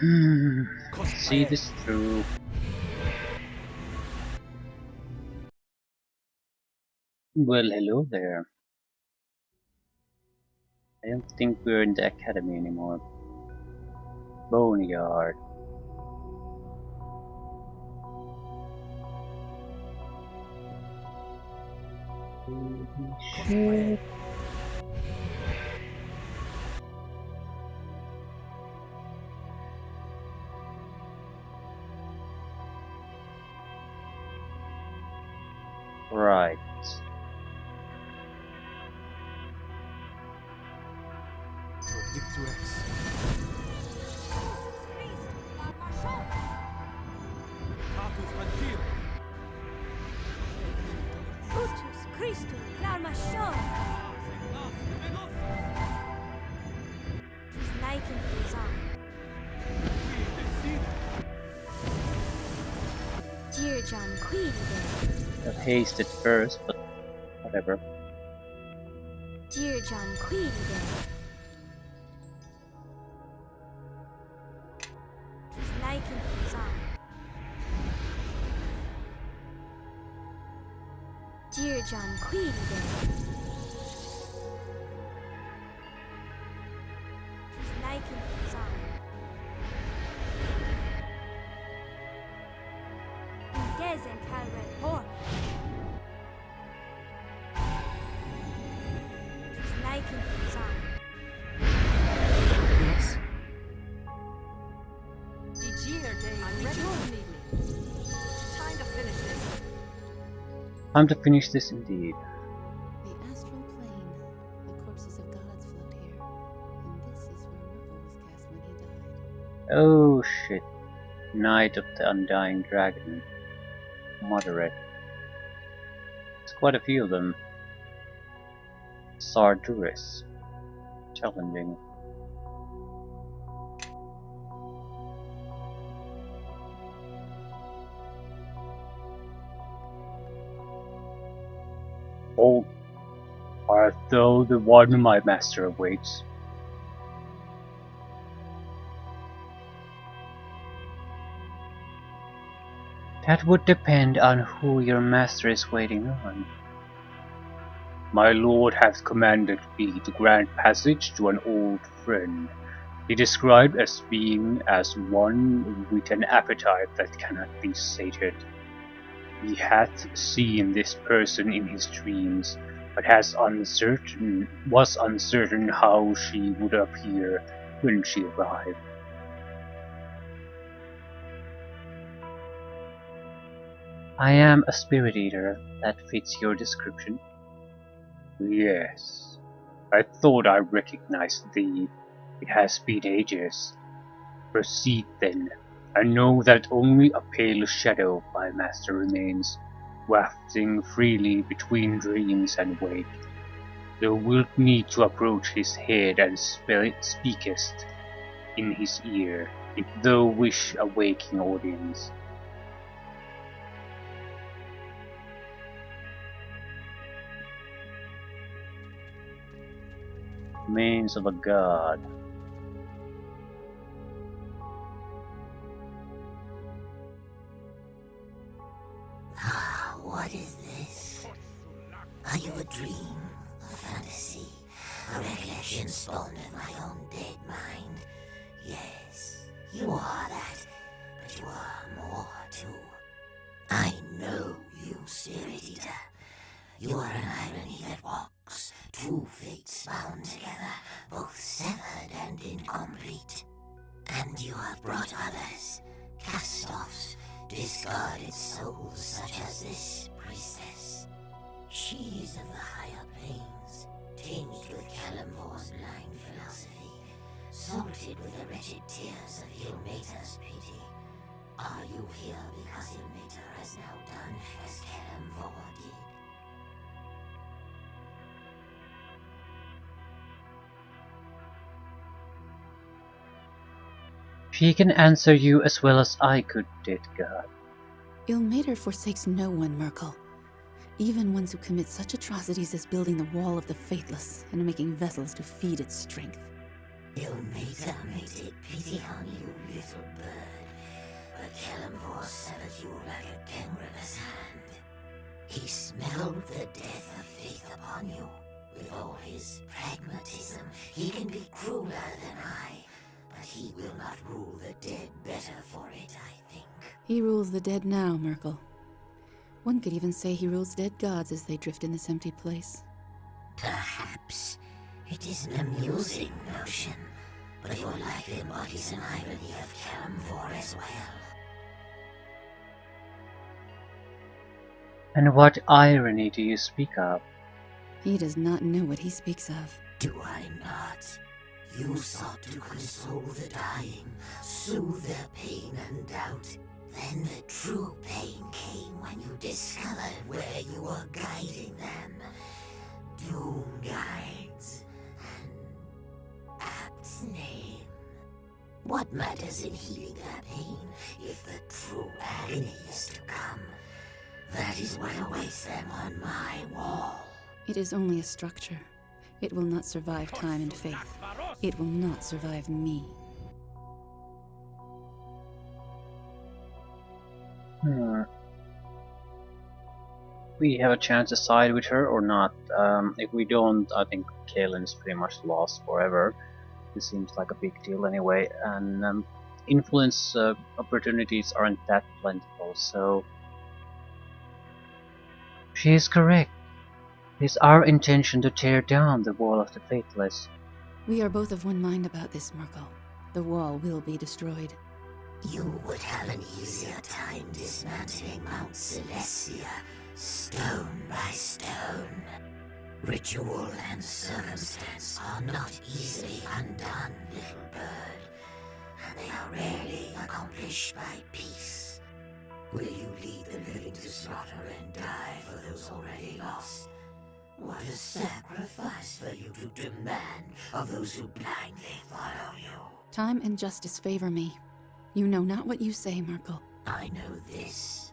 See this through. Well, hello there. I don't think we're in the academy anymore. Boneyard. Shit. Right. Got hasted first, but whatever. Dear John Queedy there. Tis liking things on. Dear John Queedy there. Tis liking things on. Des and Calred Port. Tis liking things on. Yes. Time to finish this. Time to finish this indeed. The astral plane. The corpses of gods float here. And this is where Merkel was cast when he died. Oh shit. Knight of the Undying Dragon. Moderate. There's quite a few of them. Sarduris. Challenging. Oh, art thou the one my master awaits? That would depend on who your master is waiting on. My lord hath commanded me to grant passage to an old friend. He described as being as one with an appetite that cannot be sated. He hath seen this person in his dreams, but was uncertain how she would appear when she arrived. I am a spirit eater. That fits your description. Yes. I thought I recognized thee. It has been ages. Proceed then. I know that only a pale shadow of my master remains, wafting freely between dreams and wake. Thou wilt need to approach his head and speakest in his ear, if thou wish a waking audience. Remains of a god. Ah, what is this? Are you a dream, a fantasy, a recollection spawned of my own dead mind? Yes, you are that, but you are more too. I know you, Spirit Eater. You are an irony that walks, two fates bound together, both severed and incomplete. And you have brought others, cast-offs, discarded souls such as this priestess. She is of the higher planes, tinged with Kalimvor's blind philosophy, salted with the wretched tears of Ilmater's pity. Are you here because Ilmater has now done as Kalimvor did? She can answer you as well as I could, dead god. Ilmater forsakes no one, Merkel. Even ones who commit such atrocities as building the Wall of the Faithless and making vessels to feed its strength. Ilmater may take pity on you, little bird, but Kellamvor severed you like a gangrenous hand. He smelled the death of faith upon you. With all his pragmatism, he can be crueler than I, but he will not rule the dead better for it, I think. He rules the dead now, Merkel. One could even say he rules dead gods as they drift in this empty place. Perhaps. It is an amusing notion, but your life embodies an irony of Kellamvor as well. And what irony do you speak of? He does not know what he speaks of. Do I not? You sought to console the dying, soothe their pain and doubt. Then the true pain came when you discovered where you were guiding them. Doom guides. An apt name. What matters in healing their pain if the true agony is to come? That is what awaits them on my wall. It is only a structure. It will not survive time and faith. It will not survive me. We have a chance to side with her or not. If we don't, I think Kaylin's pretty much lost forever. This seems like a big deal anyway, and influence opportunities aren't that plentiful, so she is correct. It is our intention to tear down the wall of the faithless. We are both of one mind about this, Merkel. The wall will be destroyed. You would have an easier time dismantling Mount Celestia, stone by stone. Ritual and circumstance are not easily undone, little bird, and they are rarely accomplished by peace. Will you lead the living to slaughter and die for those already lost? What a sacrifice for you to demand of those who blindly follow you. Time and justice favor me. You know not what you say, Merkel. I know this.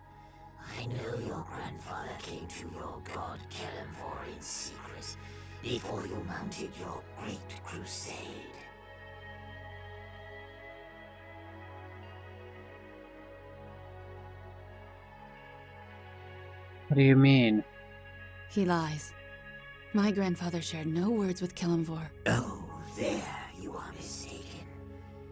I know your grandfather came to your god Kellamvor in secret before you mounted your great crusade. What do you mean? He lies. My grandfather shared no words with Kellamvor. Oh, there you are mistaken.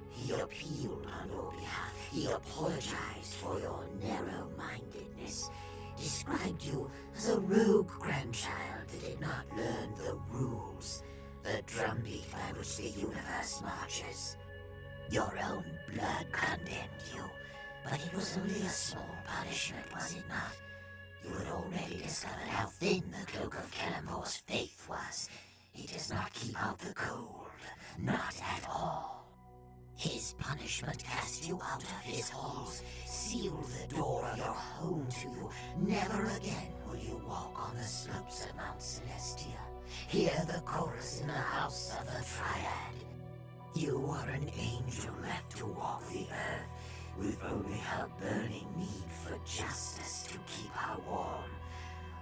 He appealed on your behalf. He apologized for your narrow-mindedness. Described you as a rogue grandchild that did not learn the rules, the drumbeat by which the universe marches. Your own blood condemned you, but it was only a small punishment, was it not? You had already discovered how thin the cloak of Kellamvor's faith was. He does not keep out the cold, not at all. His punishment cast you out of his halls, sealed the door of your home to you. Never again will you walk on the slopes of Mount Celestia, hear the chorus in the house of the Triad. You are an angel left to walk the earth, with only her burning need for justice to keep her warm.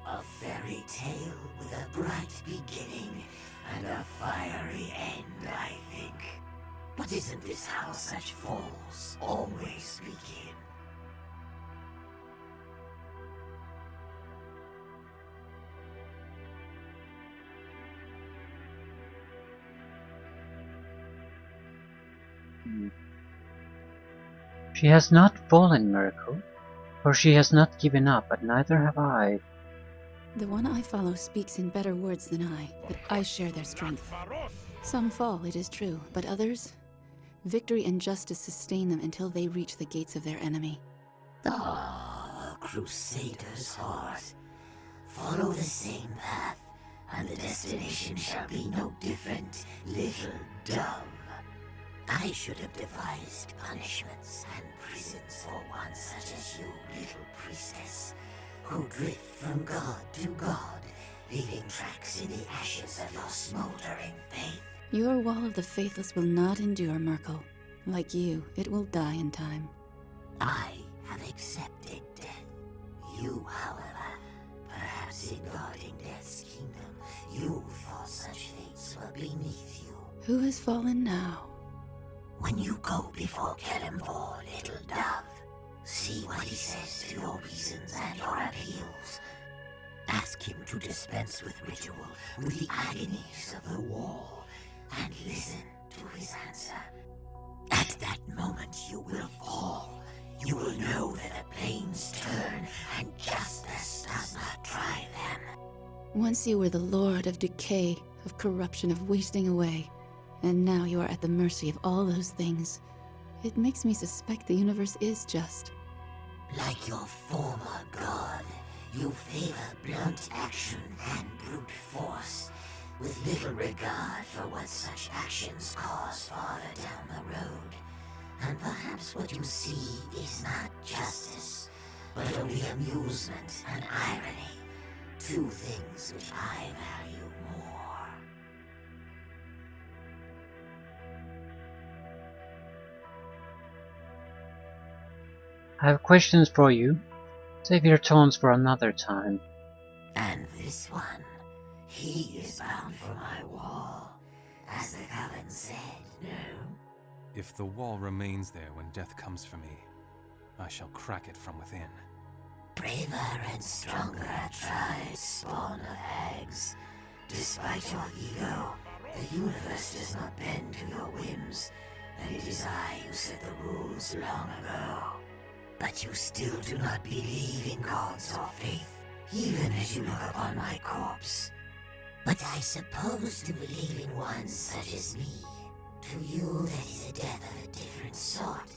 A fairy tale with a bright beginning and a fiery end, I think. But isn't this how such falls always begin? She has not fallen, Miracle, for she has not given up, but neither have I. The one I follow speaks in better words than I, but I share their strength. Some fall, it is true, but others? Victory and justice sustain them until they reach the gates of their enemy. Ah, a crusader's heart. Follow the same path, and the destination shall be no different, little dove. I should have devised punishments and prisons for one such as you, little priestess, who drift from god to god, leaving tracks in the ashes of your smoldering faith. Your wall of the faithless will not endure, Merkel. Like you, it will die in time. I have accepted death. You, however, perhaps in guarding death's kingdom, you thought such fates were beneath you. Who has fallen now? When you go before Kelemvor, little dove, see what he says to your reasons and your appeals. Ask him to dispense with ritual, with the agonies of the wall, and listen to his answer. At that moment you will fall. You will know that the planes turn, and justice does not drive them. Once you were the lord of decay, of corruption, of wasting away. And now you are at the mercy of all those things. It makes me suspect the universe is just. Like your former god, you favor blunt action and brute force, with little regard for what such actions cause farther down the road. And perhaps what you see is not justice, but only amusement and irony, two things which I value more. I have questions for you. Save your taunts for another time. And this one, he is bound for my wall, as the Coven said, no? If the wall remains there when death comes for me, I shall crack it from within. Braver and stronger tribes spawn of hags. Despite your ego, the universe does not bend to your whims, and it is I who set the rules long ago. But you still do not believe in gods or faith, even as you look upon my corpse. But I suppose to believe in one such as me, to you that is a death of a different sort,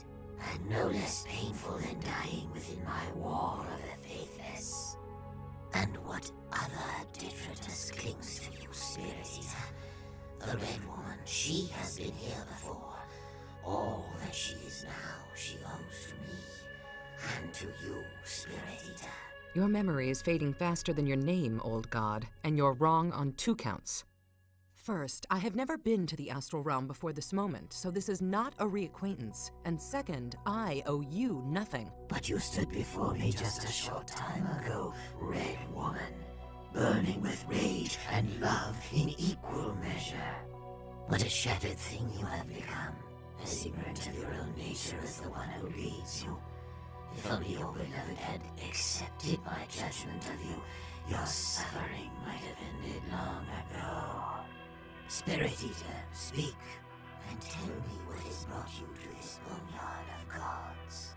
and no less painful than dying within my wall of the faithless. And what other detritus clings to you, Spirit Eater? The Red Woman, she has been here before. All that she is now, she owes to me. And to you, Spirit Eater. Your memory is fading faster than your name, old god, and you're wrong on 2 counts. First, I have never been to the astral realm before this moment, so this is not a reacquaintance. And second, I owe you nothing. But you stood before me just a short time ago, Red Woman, burning with rage and love in equal measure. What a shattered thing you have become, as ignorant of your own nature as the one who leads you. If only your beloved had accepted my judgment of you, your suffering might have ended long ago. Spirit Eater, speak, and tell me what has brought you to this boneyard of gods.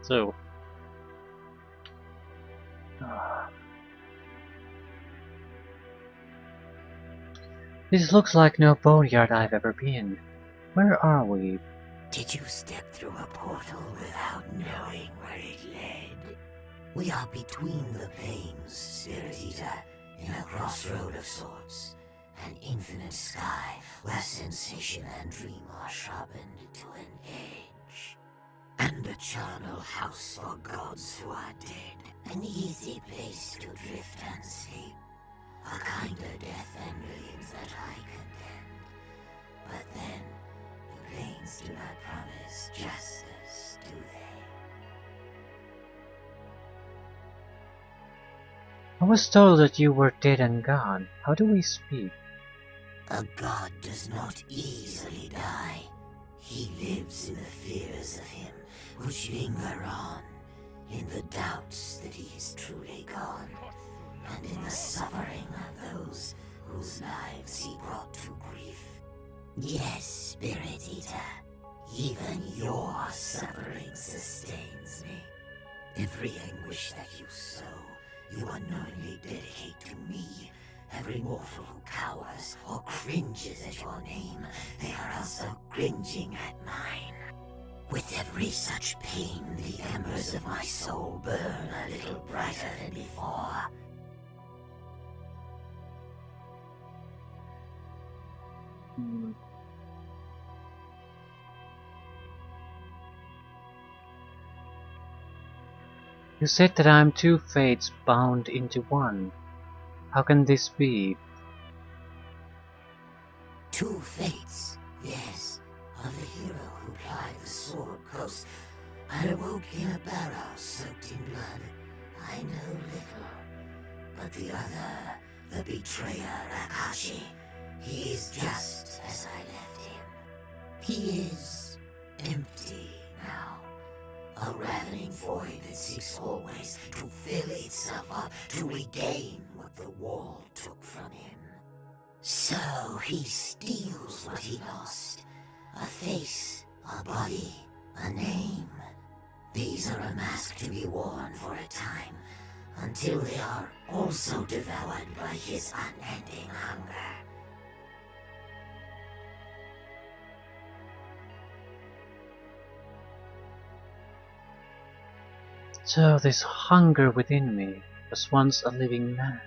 So... This looks like no boneyard I've ever been. Where are we? Did you step through a portal without knowing where it led? We are between the planes, Spirit Eater, in a crossroad of sorts. An infinite sky where sensation and dream are sharpened to an edge. And a charnel house for gods who are dead. An easy place to drift and sleep. A kinder death than millions that I condemned. But then, the planes do not promise justice, do they? I was told that you were dead and gone. How do we speak? A god does not easily die. He lives in the fears of him, which linger on, in the doubts that he is truly gone, and in the suffering of those whose lives he brought to grief. Yes, Spirit Eater, even your suffering sustains me. Every anguish that you sow, you unknowingly dedicate to me. Every mortal who cowers or cringes at your name, they are also cringing at mine. With every such pain, the embers of my soul burn a little brighter than before. You said that I'm 2 fates bound into one. How can this be? 2 fates, yes, of the hero who plied the sword coast and awoke in a barrow soaked in blood. I know little, but the other The betrayer, Akashi. He is just as I left him. He is empty now. A ravening void that seeks always to fill itself up, to regain what the wall took from him. So he steals what he lost. A face, a body, a name. These are a mask to be worn for a time, until they are also devoured by his unending hunger. So this hunger within me was once a living man.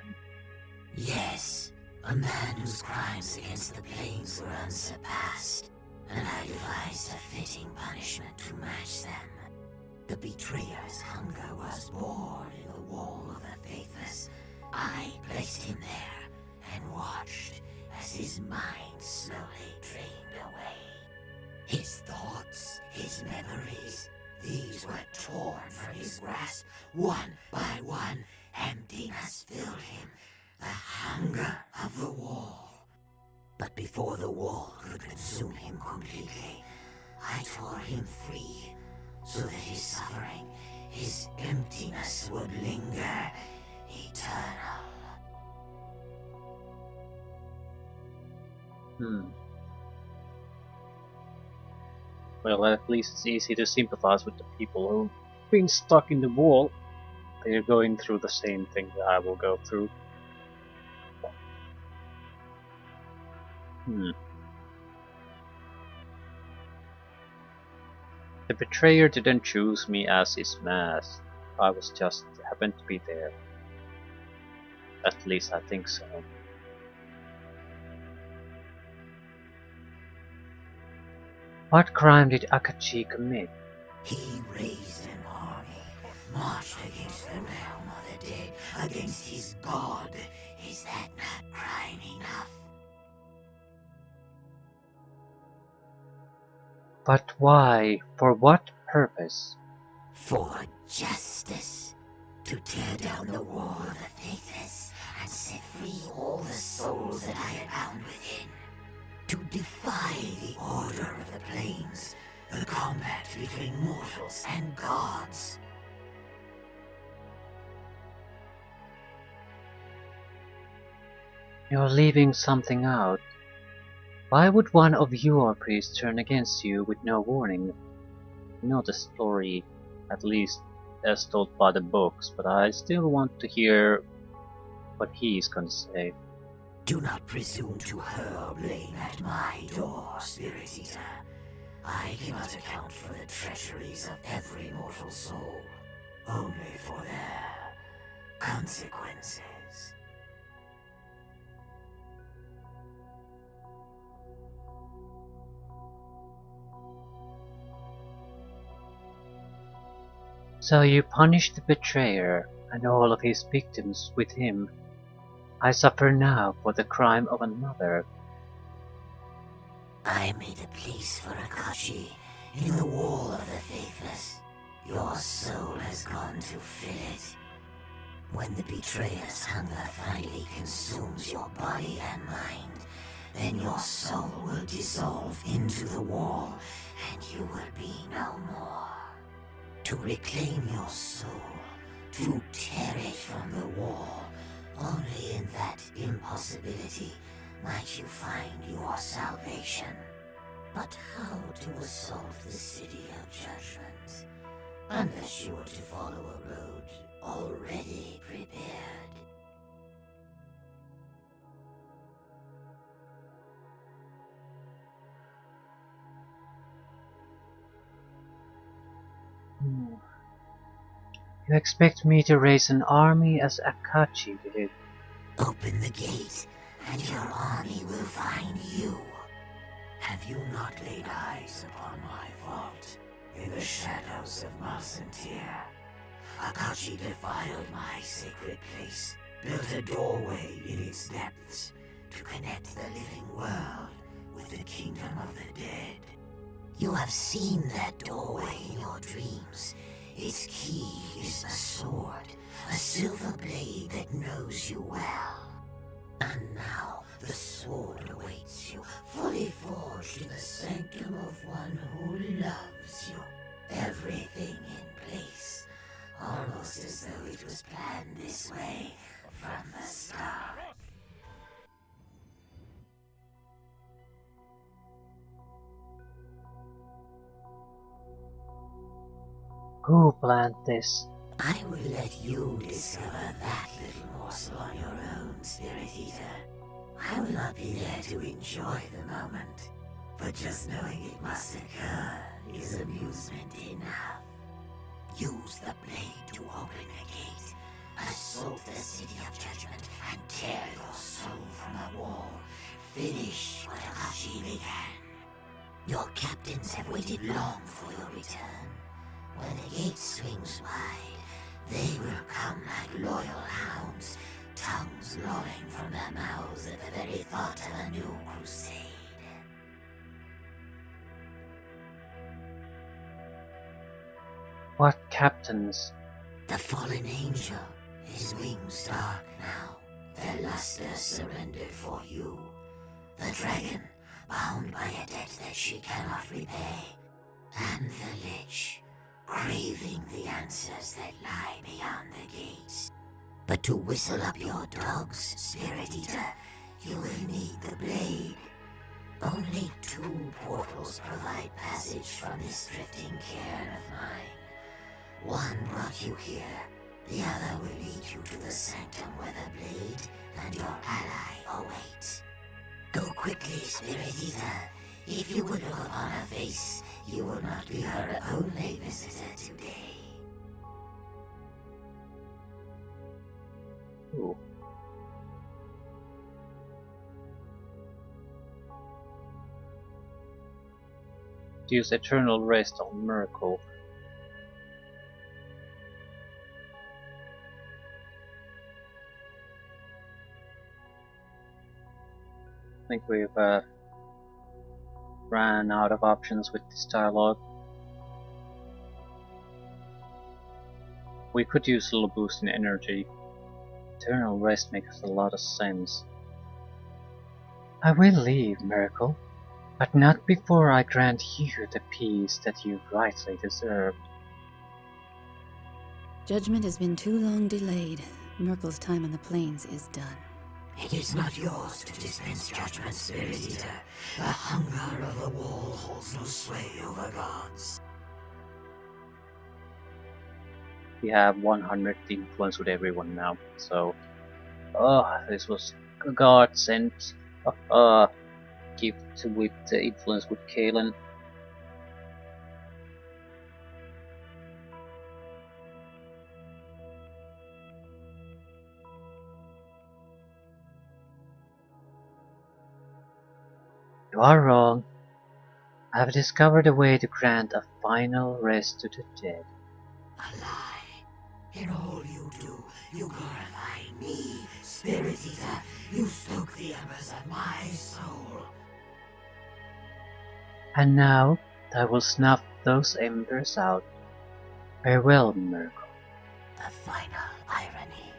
Yes, a man whose crimes against the plains were unsurpassed, and I devised a fitting punishment to match them. The betrayer's hunger was born in the wall of the faithless. I placed him there and watched as his mind slowly drained away. His thoughts, his memories, these were torn from his grasp, one by one. Emptiness filled him, the hunger of the wall. But before the wall could consume him completely, I tore him free, so that his suffering, his emptiness would linger eternal. Well, at least it's easy to sympathize with the people who've been stuck in the wall. They're going through the same thing that I will go through. The betrayer didn't choose me as his mask. I was just happened to be there. At least I think so. What crime did Akachi commit? He raised an army, marched against the realm of the dead, against his god. Is that not crime enough? But why? For what purpose? For justice. To tear down the wall of the faithless and set free all the souls that I had bound within. To defy the order of the plains, the combat between mortals and gods. You're leaving something out. Why would one of your priests turn against you with no warning? I know the story, at least as told by the books, but I still want to hear what he's gonna say. Do not presume to hurl blame at my door, Spirit Eater. I cannot account for the treacheries of every mortal soul, only for their consequences. So you punished the betrayer and all of his victims with him. I suffer now for the crime of another. I made a place for Akashi in the wall of the faithless. Your soul has gone to fill it. When the betrayer's hunger finally consumes your body and mind, then your soul will dissolve into the wall, and you will be no more. To reclaim your soul, to tear it from the wall, only in that impossibility might you find your salvation. But how to assault the city of judgment, unless you were to follow a road already prepared? You expect me to raise an army as Akachi did? Open the gate, and your army will find you. Have you not laid eyes upon my vault in the shadows of Malsentir? Akachi defiled my sacred place, built a doorway in its depths to connect the living world with the kingdom of the dead. You have seen that doorway in your dreams. Its key is a sword, a silver blade that knows you well. And now the sword awaits you, fully forged in the sanctum of one who loves you. Everything in place, almost as though it was planned this way from the start. Who planned this? I will let you discover that little morsel on your own, Spirit Eater. I will not be there to enjoy the moment, but just knowing it must occur is amusement enough. Use the blade to open a gate, assault the city of judgment, and tear your soul from the wall. Finish what Akashi began. Your captains have waited long for your return. When the gate swings wide, they will come like loyal hounds, tongues lolling from their mouths at the very thought of a new crusade. What captains? The fallen angel, his wings dark now, their luster surrendered for you. The dragon, bound by a debt that she cannot repay. And the lich, craving the answers that lie beyond the gates. But to whistle up your dogs, Spirit Eater, you will need the blade. Only 2 portals provide passage from this drifting cairn of mine. One brought you here, the other will lead you to the sanctum where the blade and your ally await. Go quickly, Spirit Eater. If you would look upon her face, you will not be her only visitor today. Ooh. Use Eternal Rest on Miracle. I think we've ran out of options with this dialogue. We could use a little boost in energy. Eternal Rest makes a lot of sense. I will leave, Miracle, but not before I grant you the peace that you rightly deserve. Judgment has been too long delayed. Merkel's time on the plains is done. It is not yours to dispense judgment, Spirit Eater. The hunger of the wall holds no sway over gods. We have 100 influence with everyone now, so this was a godsend. Keep with the influence with Kalen. You are wrong. I have discovered a way to grant a final rest to the dead. A lie. In all you do, you glorify me, Spirit Eater. You stoke the embers of my soul. And now I will snuff those embers out. Farewell, Miracle. The final irony,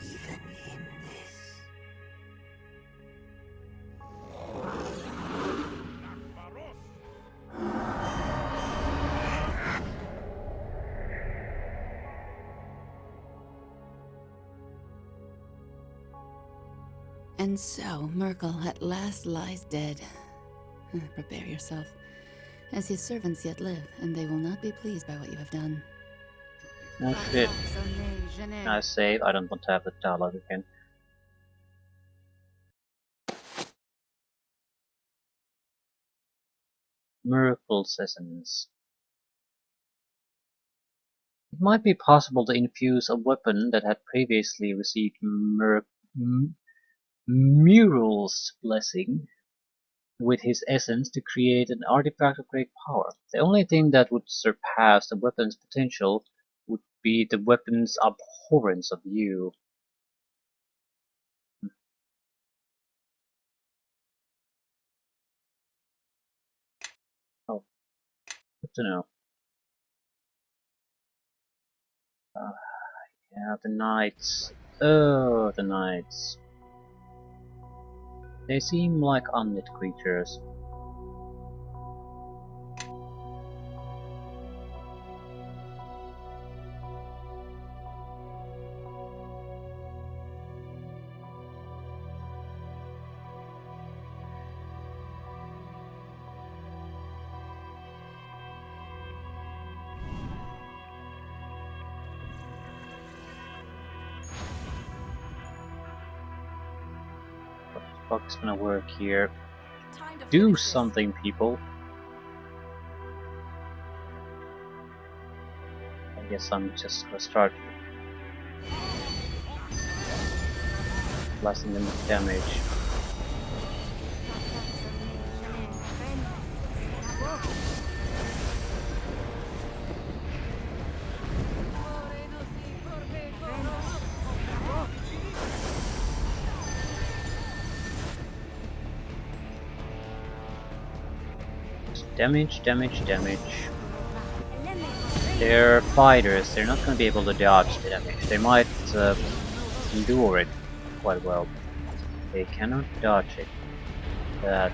even in this. And so, Merkel at last lies dead. Prepare yourself, as his servants yet live, and they will not be pleased by what you have done. Oh shit. Can I save? I don't want to have the dialogue again. Miracle's essence. It might be possible to infuse a weapon that had previously received Mural's blessing with his essence to create an artifact of great power. The only thing that would surpass the weapon's potential would be the weapon's abhorrence of you. Oh, good to know. Yeah, the knights. Oh, the knights. They seem like unlit creatures. What the fuck is gonna work here? Time to Do finish this. something, people. I guess I'm just gonna start blasting them with damage. Damage, damage, damage. They're fighters, they're not gonna be able to dodge the damage. They might endure it quite well. They cannot dodge it. That.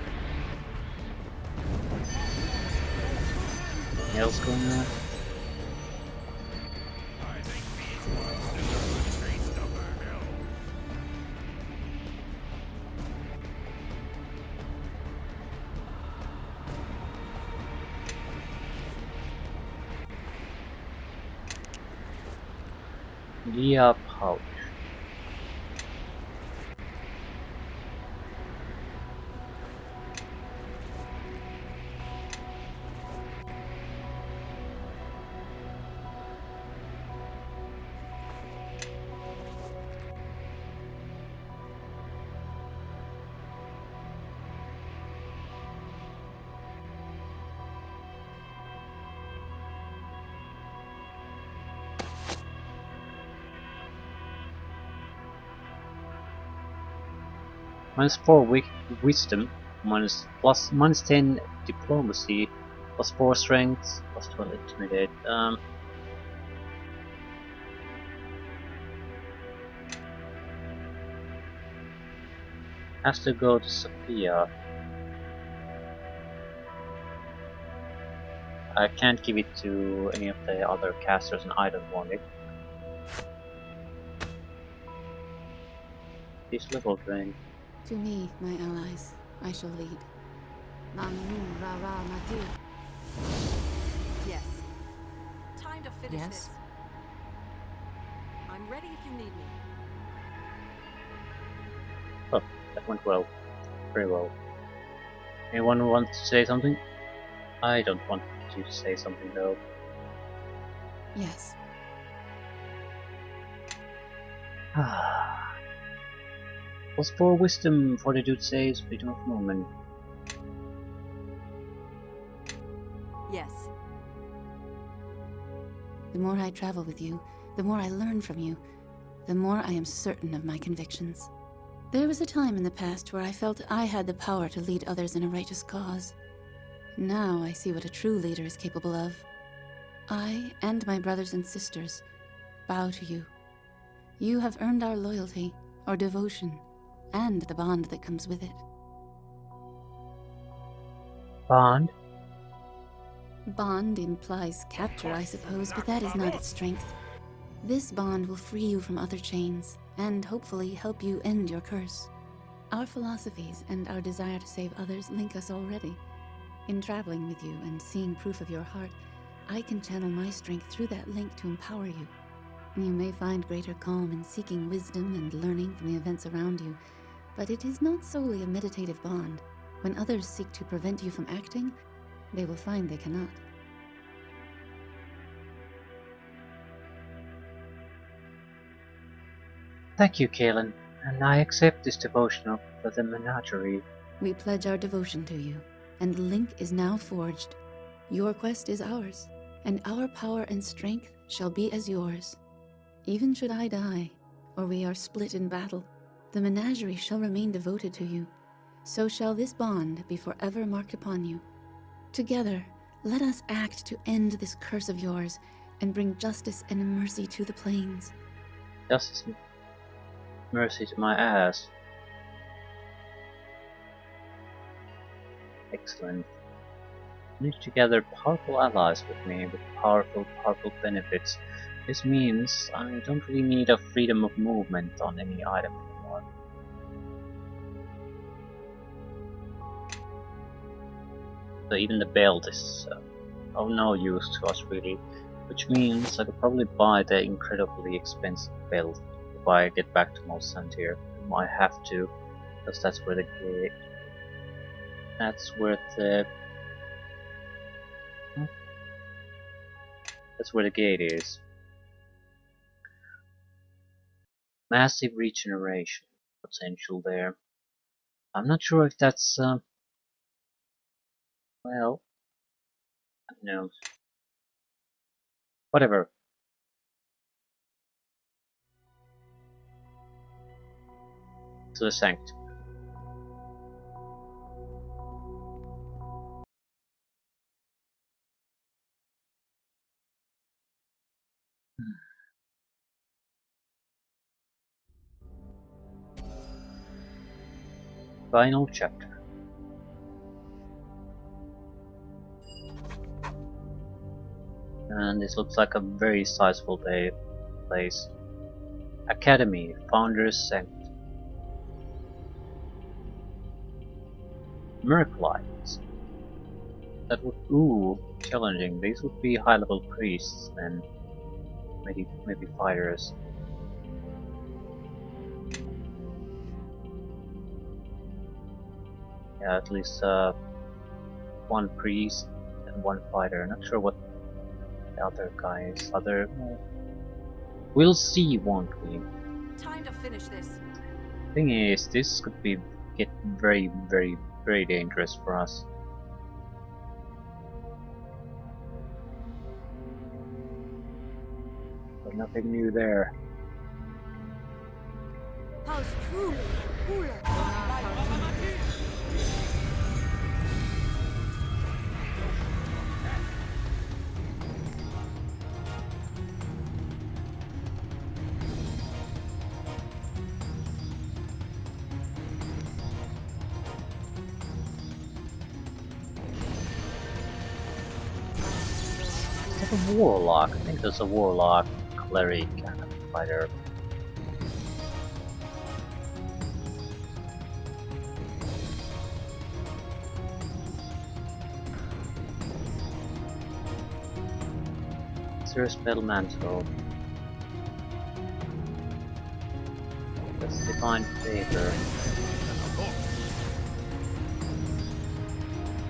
Anything else going on? Yeah, pouch. -4 wisdom, -10 diplomacy, +4 strength, +12 intimidate. Has to go to Sophia. I can't give it to any of the other casters, and I don't want it. This level drain. To me, my allies, I shall lead. Yes. Time to finish Yes? this. I'm ready if you need me. Oh, that went well. Very well. Anyone want to say something? I don't want you to say something though. Yes. +4 wisdom, fortitude saves, freedom of movement. Yes. The more I travel with you, the more I learn from you, the more I am certain of my convictions. There was a time in the past where I felt I had the power to lead others in a righteous cause. Now I see what a true leader is capable of. I and my brothers and sisters bow to you. You have earned our loyalty, our devotion, and the bond that comes with it. Bond? Bond implies capture, I suppose, but that is not its strength. This bond will free you from other chains, and hopefully help you end your curse. Our philosophies and our desire to save others link us already. In traveling with you and seeing proof of your heart, I can channel my strength through that link to empower you. You may find greater calm in seeking wisdom and learning from the events around you, but it is not solely a meditative bond. When others seek to prevent you from acting, they will find they cannot. Thank you, Kaelin, and I accept this devotion of the menagerie. We pledge our devotion to you, and the link is now forged. Your quest is ours, and our power and strength shall be as yours. Even should I die, or we are split in battle, the menagerie shall remain devoted to you. So shall this bond be forever marked upon you. Together, let us act to end this curse of yours and bring justice and mercy to the plains. Justice, mercy to my ass. Excellent. I need to gather powerful allies with me with powerful benefits. This means I don't really need a freedom of movement on any item anymore. So even the belt is of no use to us really, which means I could probably buy the incredibly expensive belt if I get back to Monsanto. I might have to, because that's where the that's where the that's where the gate is. Massive regeneration potential there. I'm not sure if that's well, no, whatever. To the sanctum. Final chapter. And this looks like a very sizable place. Academy, Founders Sanctum. Merclites. That would, ooh, challenging. These would be high level priests then. Maybe fighters. Yeah, at least one priest and one fighter. Not sure what the other guy is. We'll see, won't we? Time to finish this. Thing is, this could get very dangerous for us. But nothing new there. Paus truly cooler. Is that a warlock? I think there's a warlock cleric kind of fighter. Is there a spell mantle? That's divine favor.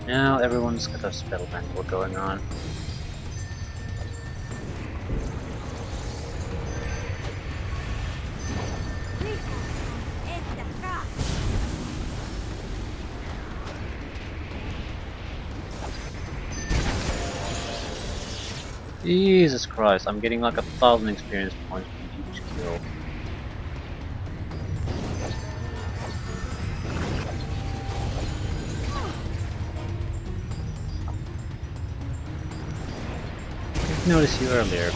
Now everyone's got a spell mantle going on. Jesus Christ, I'm getting like 1,000 experience points from each kill. I didn't notice you earlier.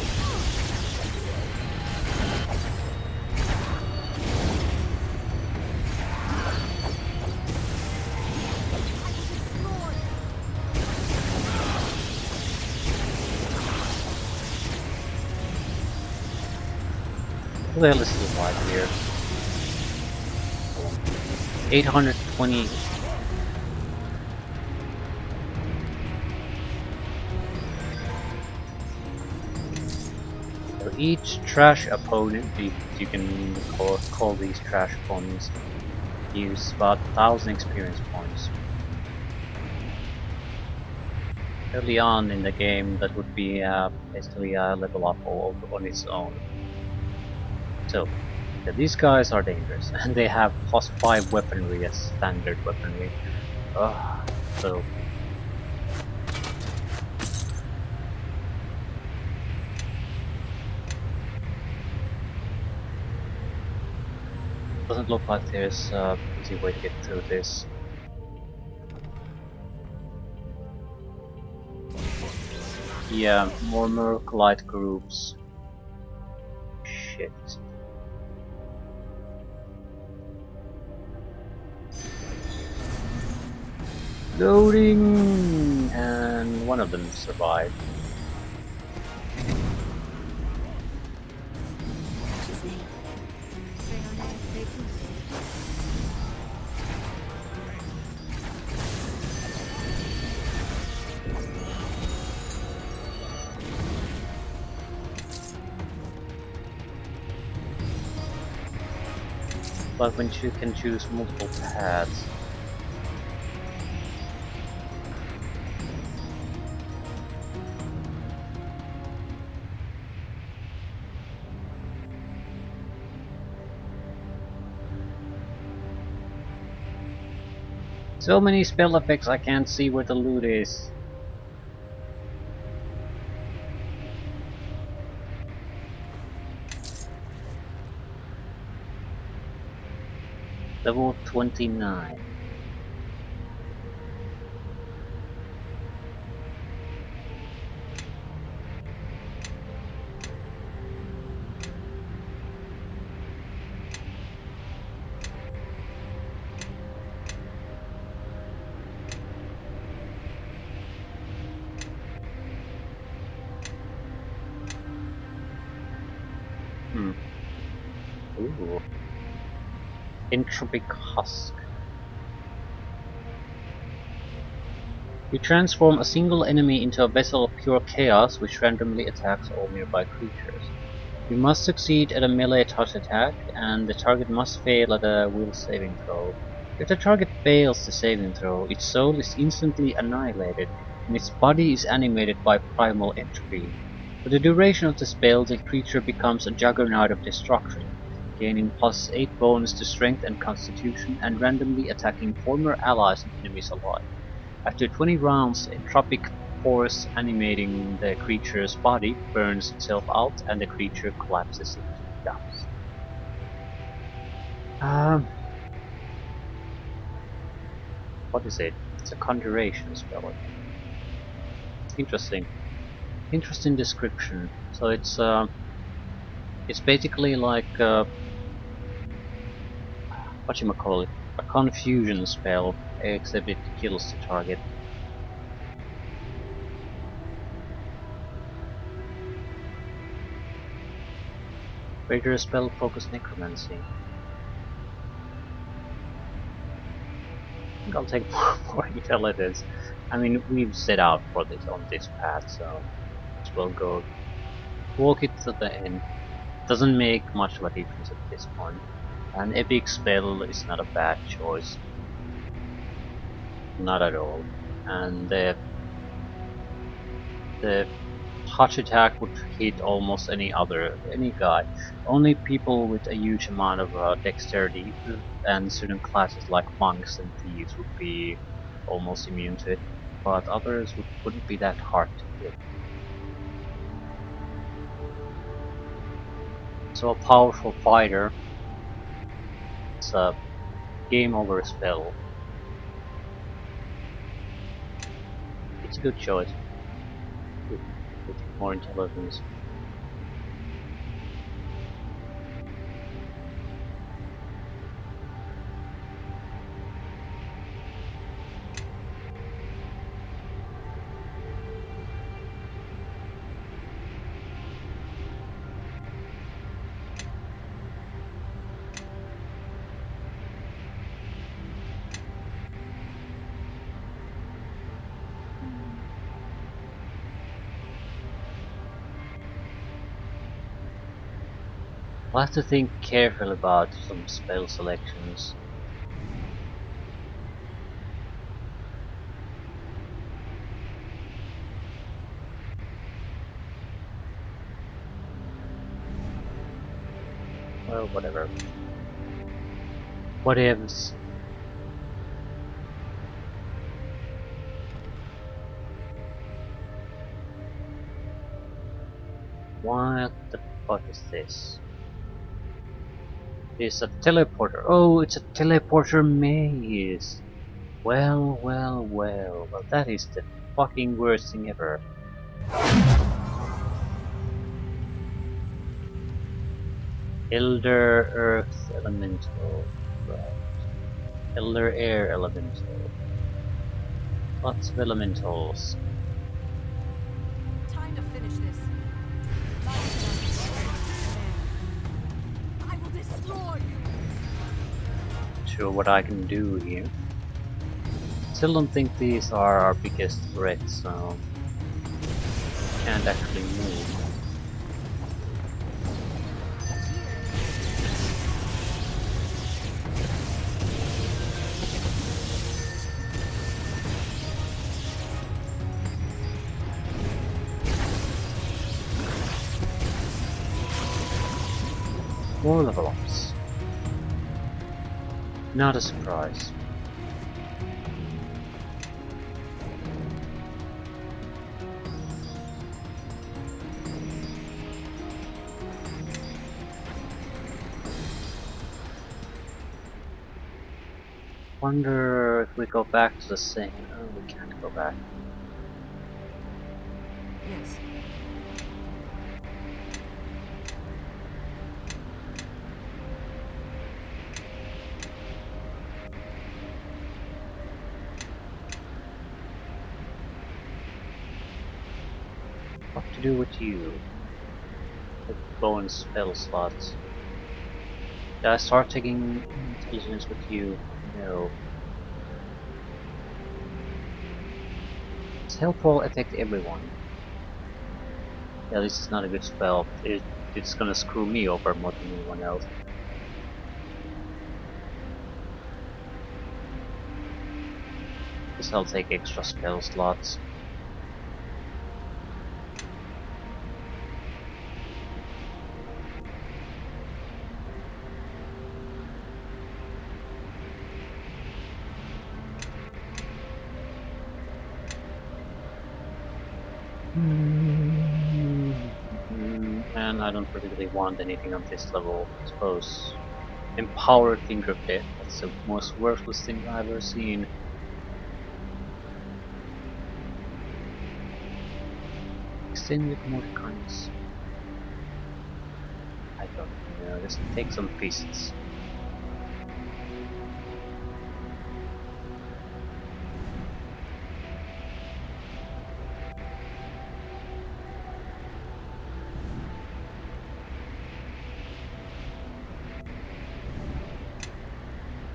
Who the hell is this light here? 820. So each trash opponent, you can call these trash opponents, use about 1,000 experience points. Early on in the game, that would be basically a level up on its own. So, yeah, these guys are dangerous, and they have +5 weaponry as standard weaponry. So doesn't look like there's an easy way to get through this. Yeah, more Merclite groups. Shit. Loading! And one of them survived. His name. But when you can choose multiple paths. So many spell effects I can't see where the loot is. Level 29. Ooh. Entropic Husk. You transform a single enemy into a vessel of pure chaos which randomly attacks all nearby creatures. You must succeed at a melee touch attack, and the target must fail at a will saving throw. If the target fails the saving throw, its soul is instantly annihilated, and its body is animated by primal entropy. For the duration of the spell, the creature becomes a juggernaut of destruction, gaining +8 bonus to strength and constitution, and randomly attacking former allies and enemies alike. After 20 rounds, entropic force animating the creature's body burns itself out and the creature collapses into dust. What is it? It's a conjuration spell. Interesting. Interesting description. So it's basically like whatchamacallit, a confusion spell, except it kills the target. Greater spell focus necromancy. I think I'll take more intelligence. I mean, we've set out for this on this path, so as well go walk it to the end. Doesn't make much of a difference at this point. An epic spell is not a bad choice. Not at all. And the touch attack would hit almost any guy. Only people with a huge amount of dexterity and certain classes like monks and thieves would be almost immune to it, but others wouldn't be that hard to hit. So a powerful fighter, it's a game over spell. It's a good choice. With more intelligence. I'll have to think carefully about some spell selections. Well, whatever. Whatevs. What the fuck is this? It's a teleporter. Oh, it's a teleporter maze. Well, well, well. Well, that is the fucking worst thing ever. Elder Earth Elemental. Right. Elder Air Elemental. Lots of elementals. Time to finish this. I will destroy you. Sure what I can do here. Still don't think these are our biggest threat, so can't actually move. More level ups. Not a surprise. Wonder if we go back to the same. Oh, we can't go back. Yes. What to do with you? Let's go in spell slots. Did I start taking intelligence with you? No. Does Health Roll affect everyone? Yeah, this is not a good spell. It's gonna screw me over more than anyone else. Guess I'll take extra spell slots. And I don't particularly want anything on this level, I suppose. Empowered Finger of Death, that's the most worthless thing I've ever seen. Extended Mordecai's. I don't know, just take some fists.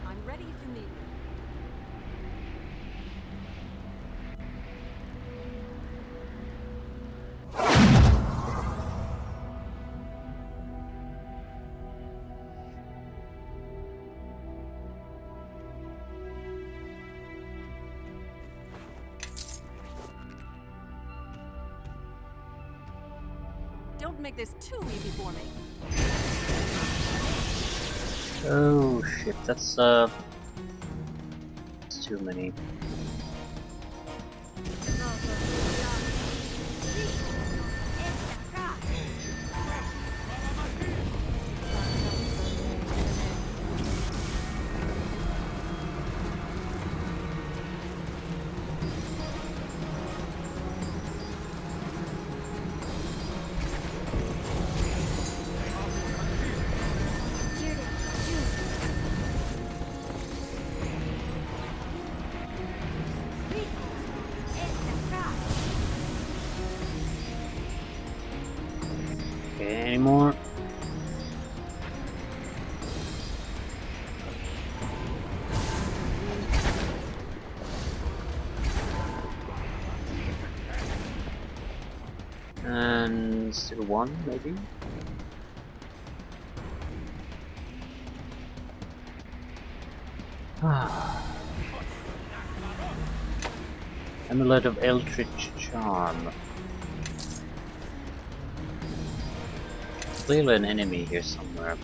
I'm ready if you need me. Don't make this too easy for me. Oh shit, that's too many. Okay, any more? And still one, maybe? Amulet of Eldritch Charm. Clearly an enemy here somewhere.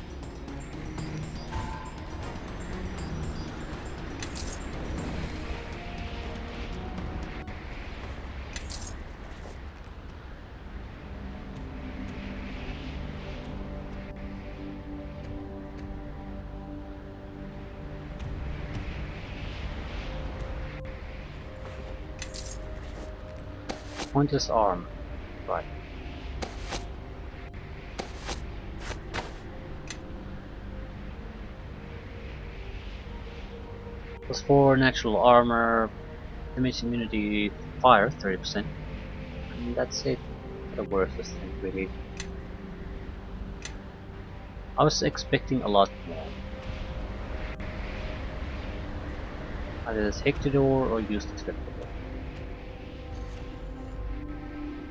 Pointless arm. Right. +4 natural armor, Damage immunity fire 30%. And that's it. Not a worthless thing really. I was expecting a lot more. Either take the door or use the teleporter.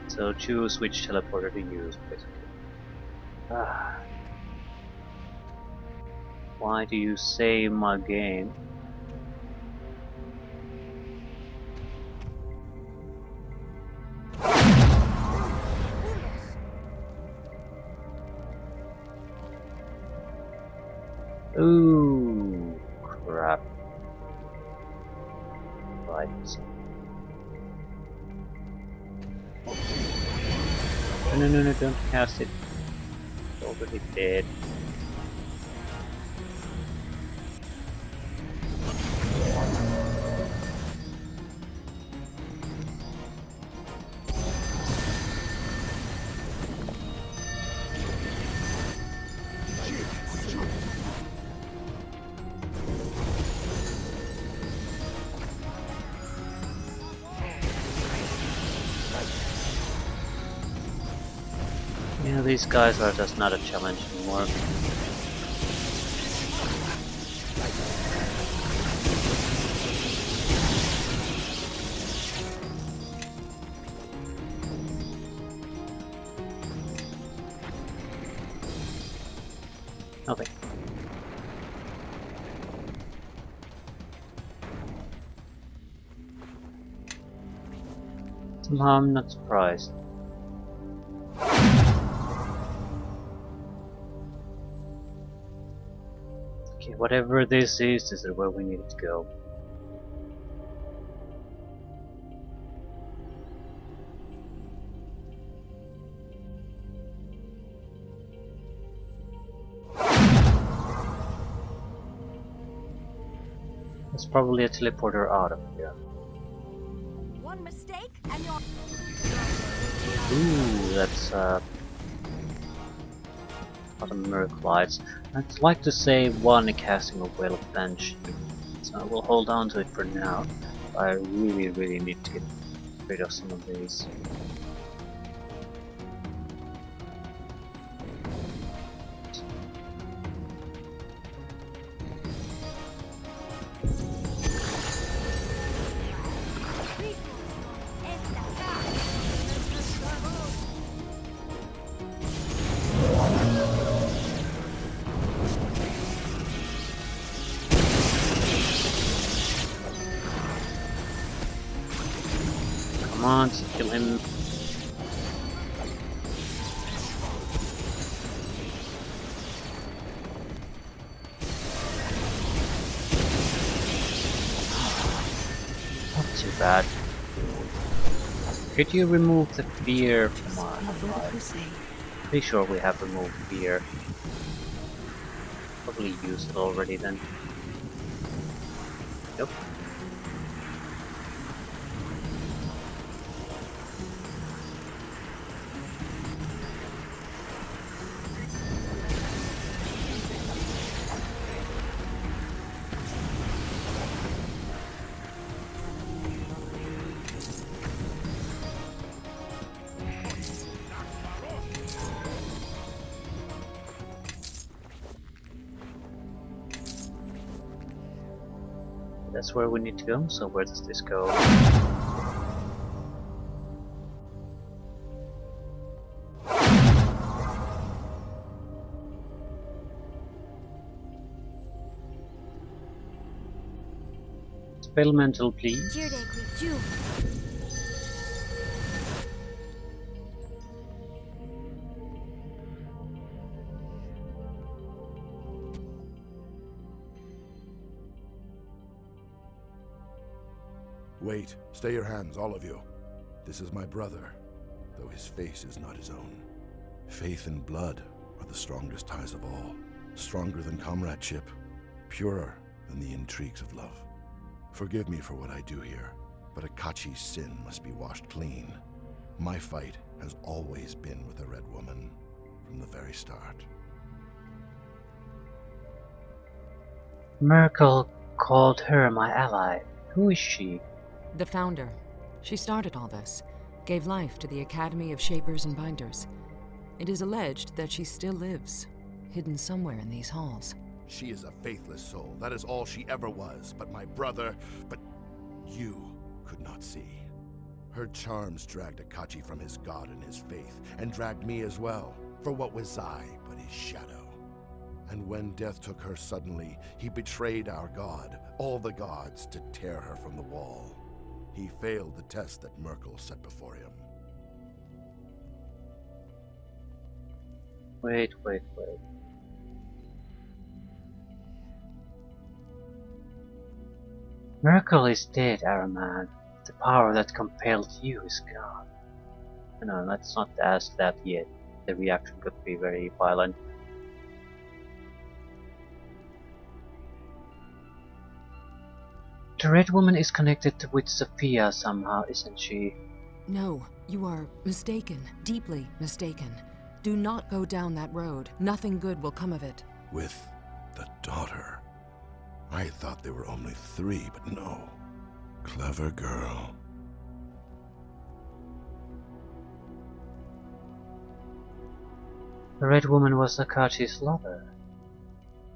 So choose which teleporter to use, basically. Ah, why do you save my game? Ooh, crap. Right. No, don't cast it. It's already dead. Yeah, these guys are just not a challenge anymore. Okay. Somehow I'm not surprised. Okay, whatever this is where we need to go. There's probably a teleporter out of here. One mistake and you're... Ooh, that's a lot of Merc lights. I'd like to save one casting a Whale of Banshee, so I will hold on to it for now. I really need to get rid of some of these. Come on, kill him. Not too bad. Could you remove the fear from our lives? Pretty sure we have removed fear. Probably used it already then. Yep. That's where we need to go, so where does this go? Experimental, please. Wait, stay your hands, all of you. This is my brother, though his face is not his own. Faith and blood are the strongest ties of all, stronger than comradeship, purer than the intrigues of love. Forgive me for what I do here, but Akachi's sin must be washed clean. My fight has always been with the Red Woman, from the very start. Merkel called her my ally. Who is she? The founder. She started all this, gave life to the Academy of Shapers and Binders. It is alleged that she still lives, hidden somewhere in these halls. She is a faithless soul. That is all she ever was. But my brother, but you could not see. Her charms dragged Akachi from his god and his faith, and dragged me as well. For what was I but his shadow? And when death took her suddenly, he betrayed our god, all the gods, to tear her from the wall. He failed the test that Merkel set before him. Wait. Merkel is dead, Araman. The power that compelled you is gone. No, let's not ask that yet. The reaction could be very violent. The Red Woman is connected with Sophia somehow, isn't she? No, you are mistaken, deeply mistaken. Do not go down that road. Nothing good will come of it. With the daughter. I thought there were only 3, but no. Clever girl. The Red Woman was Akachi's lover.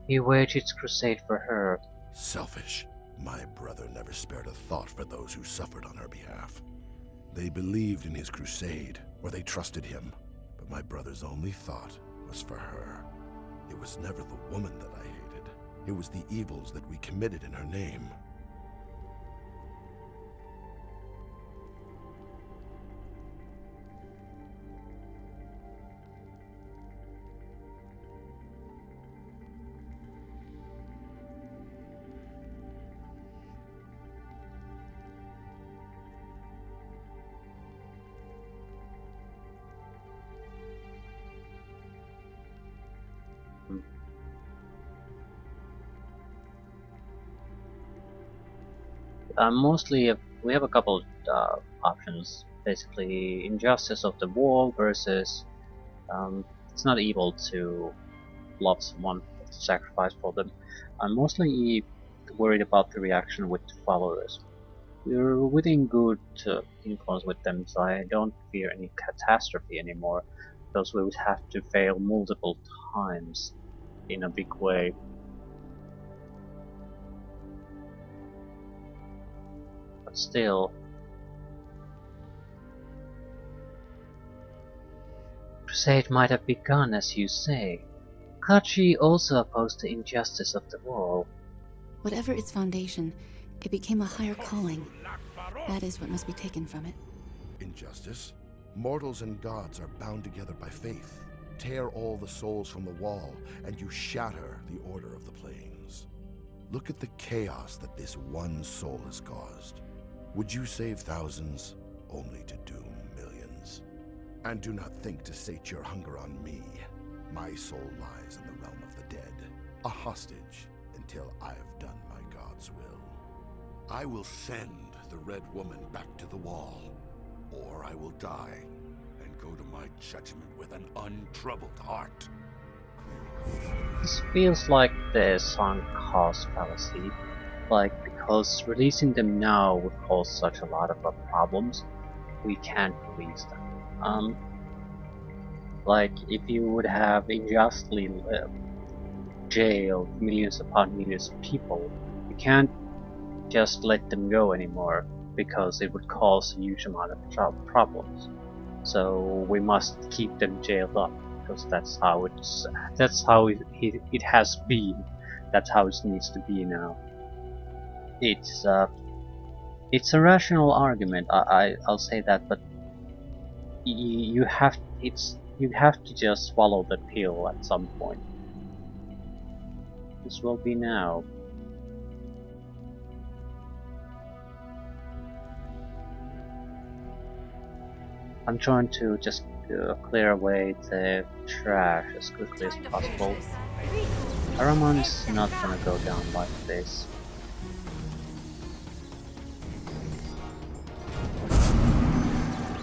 He waged his crusade for her. Selfish. My brother never spared a thought for those who suffered on her behalf. They believed in his crusade, or they trusted him. But my brother's only thought was for her. It was never the woman that I hated. It was the evils that we committed in her name. Mostly, we have a couple options. Basically, injustice of the wall versus it's not evil to love someone, to sacrifice for them. I'm mostly worried about the reaction with the followers. We're within good influence with them, so I don't fear any catastrophe anymore, because we would have to fail multiple times in a big way. But still, crusade might have begun, as you say. Kachi also opposed the injustice of the wall. Whatever its foundation, it became a higher calling. That is what must be taken from it. Injustice? Mortals and gods are bound together by faith. Tear all the souls from the wall, and you shatter the order of the planes. Look at the chaos that this one soul has caused. Would you save thousands, only to doom millions? And do not think to sate your hunger on me. My soul lies in the realm of the dead, a hostage until I have done my God's will. I will send the Red Woman back to the wall, or I will die and go to my judgment with an untroubled heart. This feels like the sunk cost fallacy. Like, because releasing them now would cause such a lot of problems, we can't release them. Like, if you would have unjustly jailed millions upon millions of people, you can't just let them go anymore, because it would cause a huge amount of problems. So we must keep them jailed up, because that's how it has been. That's how it needs to be now. It's a rational argument. I'll say that, but you have to just swallow the pill at some point. This will be now. I'm trying to just clear away the trash as quickly as possible. Araman is not gonna go down like this.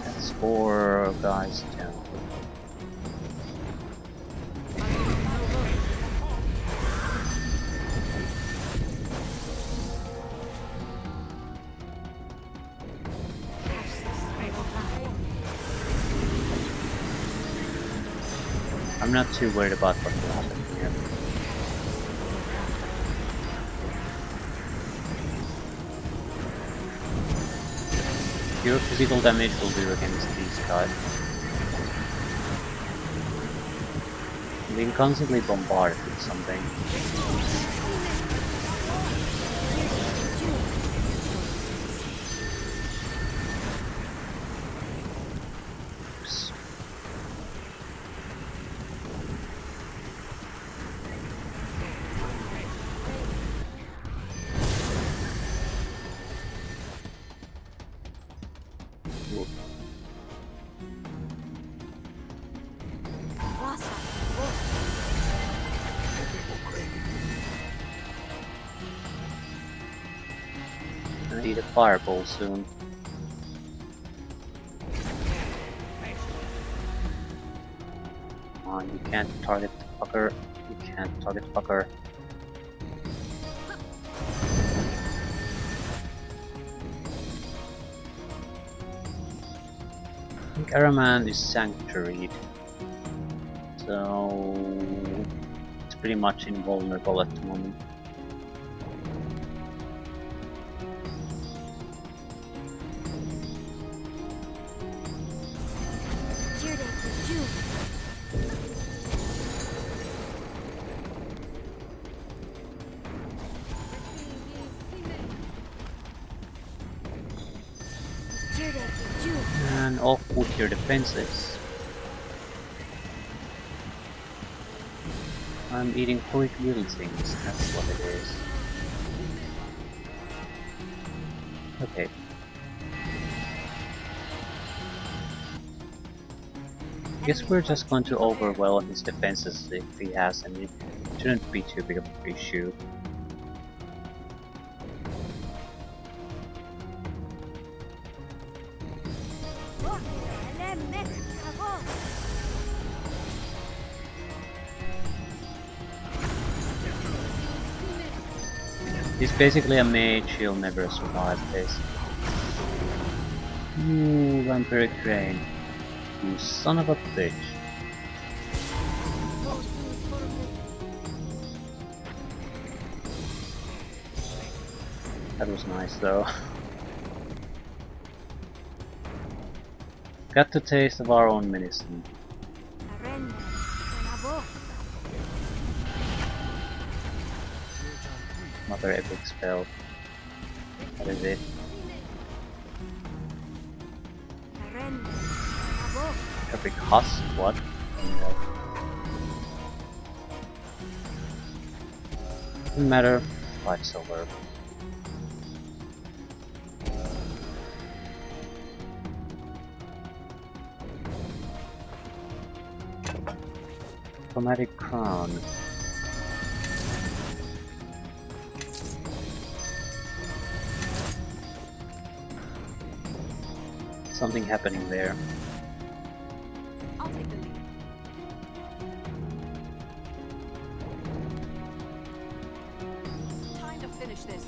That's 4 guys down. I'm not too worried about what will happen here. Pure physical damage will do against these guys. I'm being constantly bombarded with something. Oops. I need a fireball soon. Come on, you can't target the fucker. You can't target the fucker. I think Araman is sanctuaried, so it's pretty much invulnerable at the moment. And off with your defenses. I'm eating quick little things, that's what it is. Okay. Guess we're just going to overwhelm his defenses if he has any. It shouldn't be too big of an issue. He's basically a mage, he'll never survive this. Ooh, Vampiric Crane. You son of a bitch. That was nice though. Got the taste of our own medicine. Another epic spell. What is it? Epic husk? What? Doesn't matter. Fight's over. Chromatic crown. Something happening there. I'll take the lead. Time to finish this.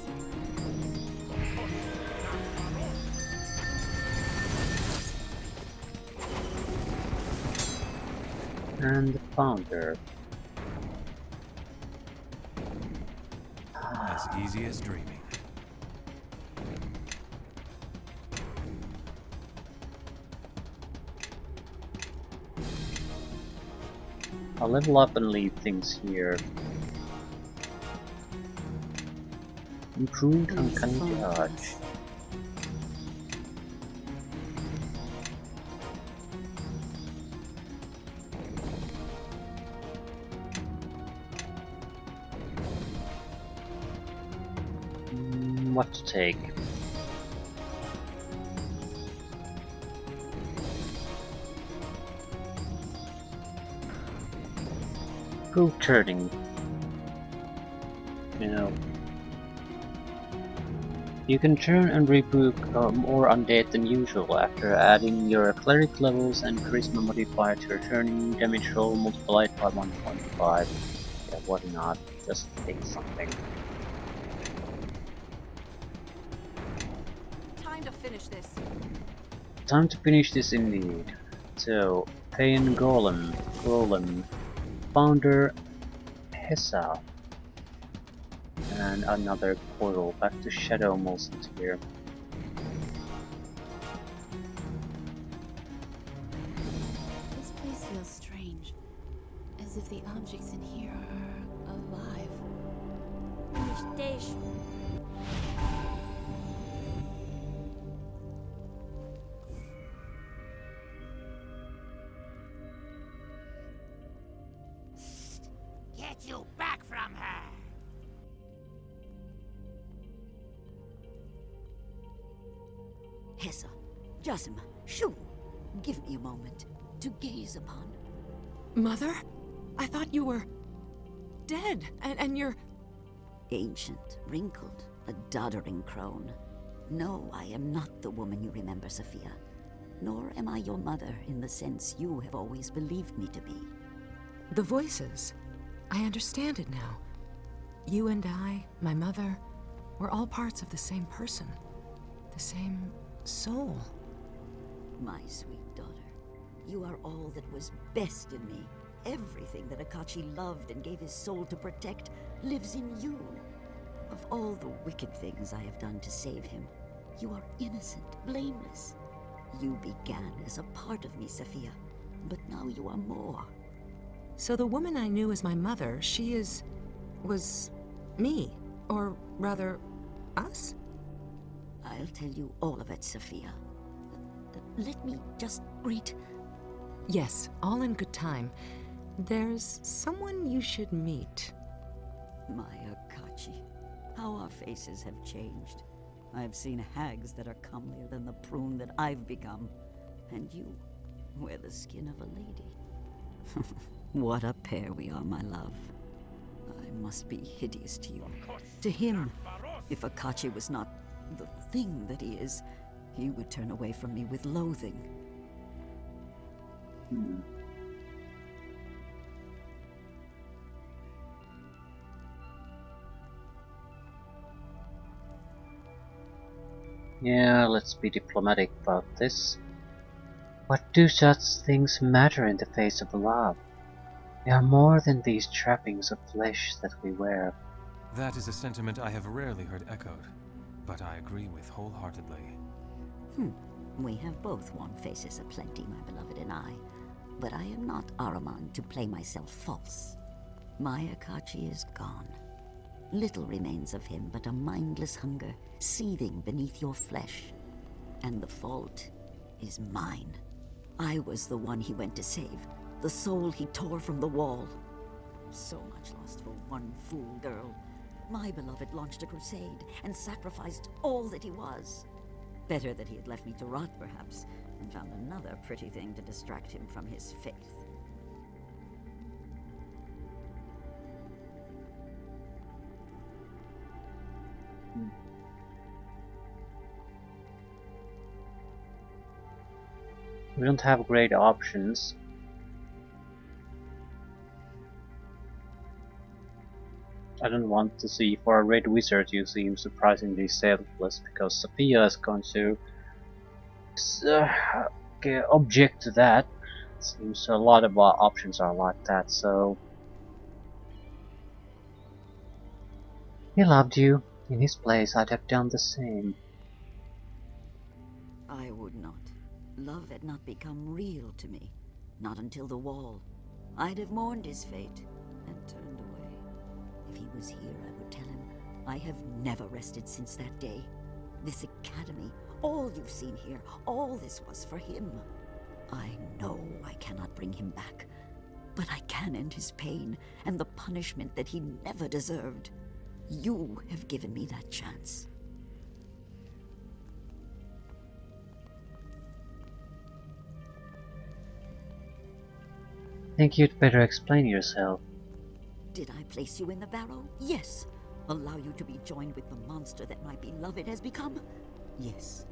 And the founder. As easy as dreaming. I'll level up and leave things here. Improved uncanny dodge. What to take? Go turning. You know. You can turn and reboot more undead than usual after adding your cleric levels and charisma modifier to your turning damage roll multiplied by 1.5. Yeah, why not? Just take something. Time to finish this. Time to finish this indeed. So, Pain Golem. founder Hessa. And another portal back to Shadow Molson's here. This place feels strange, as if the objects in here are alive. Station. Get you back from her! Hessa, Jasima, Shun, give me a moment to gaze upon. Mother? I thought you were dead, and you're... Ancient, wrinkled, a doddering crone. No, I am not the woman you remember, Sophia. Nor am I your mother in the sense you have always believed me to be. The voices. I understand it now. You and I, my mother, we're all parts of the same person. The same soul. My sweet daughter, you are all that was best in me. Everything that Akachi loved and gave his soul to protect lives in you. Of all the wicked things I have done to save him, you are innocent, blameless. You began as a part of me, Sophia, but now you are more. So the woman I knew as my mother, was me. Or rather, us? I'll tell you all of it, Sophia. Let me just greet... Yes, all in good time. There's someone you should meet. My Akachi, how our faces have changed. I've seen hags that are comelier than the prune that I've become. And you wear the skin of a lady. What a pair we are, my love. I must be hideous to you. To him, if Akachi was not the thing that he is, he would turn away from me with loathing. Yeah, let's be diplomatic about this. What do such things matter in the face of love? We are more than these trappings of flesh that we wear. That is a sentiment I have rarely heard echoed, but I agree with wholeheartedly. We have both worn faces aplenty, my beloved and I. But I am not Ahriman to play myself false. My Akachi is gone. Little remains of him but a mindless hunger, seething beneath your flesh. And the fault is mine. I was the one he went to save, the soul he tore from the wall. So much lost for one fool girl. My beloved launched a crusade and sacrificed all that he was. Better that he had left me to rot, perhaps, and found another pretty thing to distract him from his faith. We don't have great options. I don't want to see, for a red wizard you seem surprisingly selfless, because Sophia is going to object to that. Seems a lot of our options are like that, so... He loved you. In his place I'd have done the same. I would not. Love had not become real to me. Not until the wall. I'd have mourned his fate and turned away. If he was here, I would tell him, I have never rested since that day. This academy, all you've seen here, all this was for him. I know I cannot bring him back, but I can end his pain and the punishment that he never deserved. You have given me that chance. Think you'd better explain yourself. Did I place you in the barrow? Yes. Allow you to be joined with the monster that my beloved has become? Yes.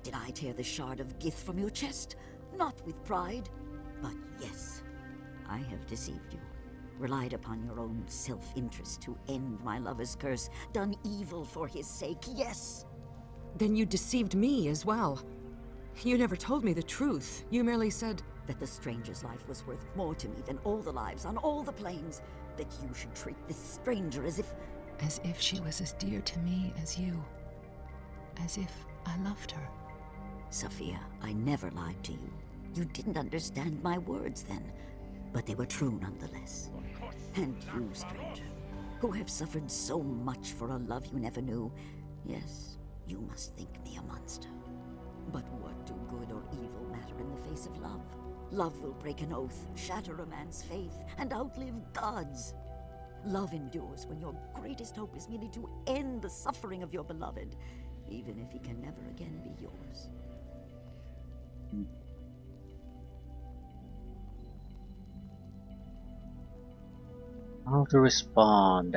Did I tear the shard of Gith from your chest? Not with pride, but yes. I have deceived you, relied upon your own self-interest to end my lover's curse, done evil for his sake, yes. Then you deceived me as well. You never told me the truth. You merely said, That the stranger's life was worth more to me than all the lives on all the planes. That you should treat this stranger as if... As if she was as dear to me as you. As if I loved her. Sophia, I never lied to you. You didn't understand my words then, but they were true nonetheless. And you, stranger, who have suffered so much for a love you never knew, yes, you must think me a monster. But what do good or evil matter in the face of love? Love will break an oath, shatter a man's faith, and outlive God's. Love endures when your greatest hope is merely to end the suffering of your beloved, even if he can never again be yours. How to respond?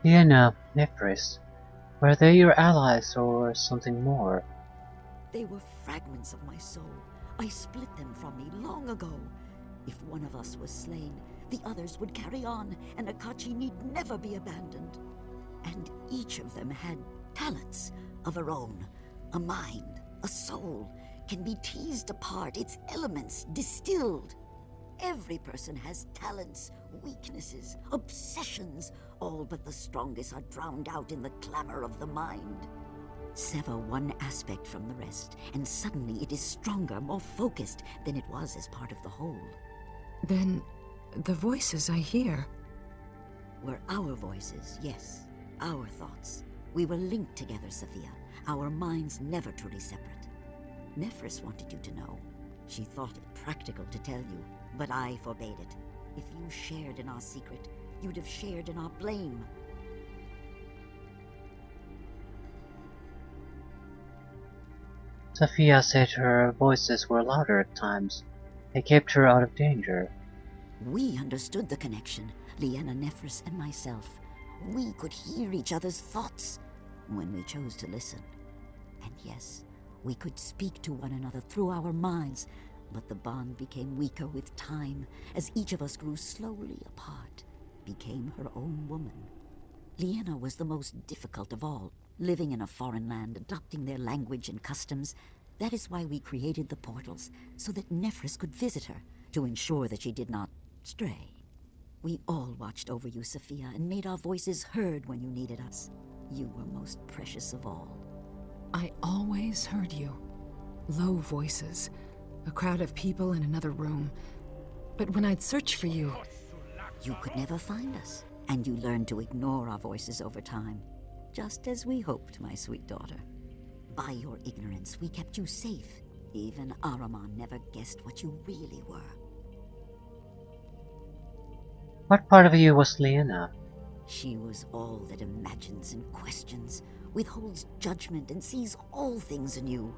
Diana, Nefris, were they your allies or something more? They were fragments of my soul. I split them from me long ago. If one of us was slain, the others would carry on, and Akachi need never be abandoned. And each of them had talents of her own. A mind, a soul, can be teased apart, its elements distilled. Every person has talents, weaknesses, obsessions. All but the strongest are drowned out in the clamor of the mind. Sever one aspect from the rest, and suddenly it is stronger, more focused than it was as part of the whole. Then, the voices I hear... Were our voices, yes. Our thoughts. We were linked together, Sophia. Our minds never truly separate. Nefris wanted you to know. She thought it practical to tell you, but I forbade it. If you shared in our secret, you'd have shared in our blame. Sophia said her voices were louder at times. They kept her out of danger. We understood the connection, Leanna, Nefris, and myself. We could hear each other's thoughts when we chose to listen. And yes, we could speak to one another through our minds, but the bond became weaker with time as each of us grew slowly apart, became her own woman. Leanna was the most difficult of all, living in a foreign land, adopting their language and customs. That is why we created the portals, so that Nefris could visit her, to ensure that she did not stray. We all watched over you, Sophia, and made our voices heard when you needed us. You were most precious of all. I always heard you. Low voices, a crowd of people in another room. But when I'd search for you... You could never find us, and you learned to ignore our voices over time. Just as we hoped, my sweet daughter. By your ignorance, we kept you safe. Even Ahriman never guessed what you really were. What part of you was Leanna? She was all that imagines and questions, withholds judgment, and sees all things anew.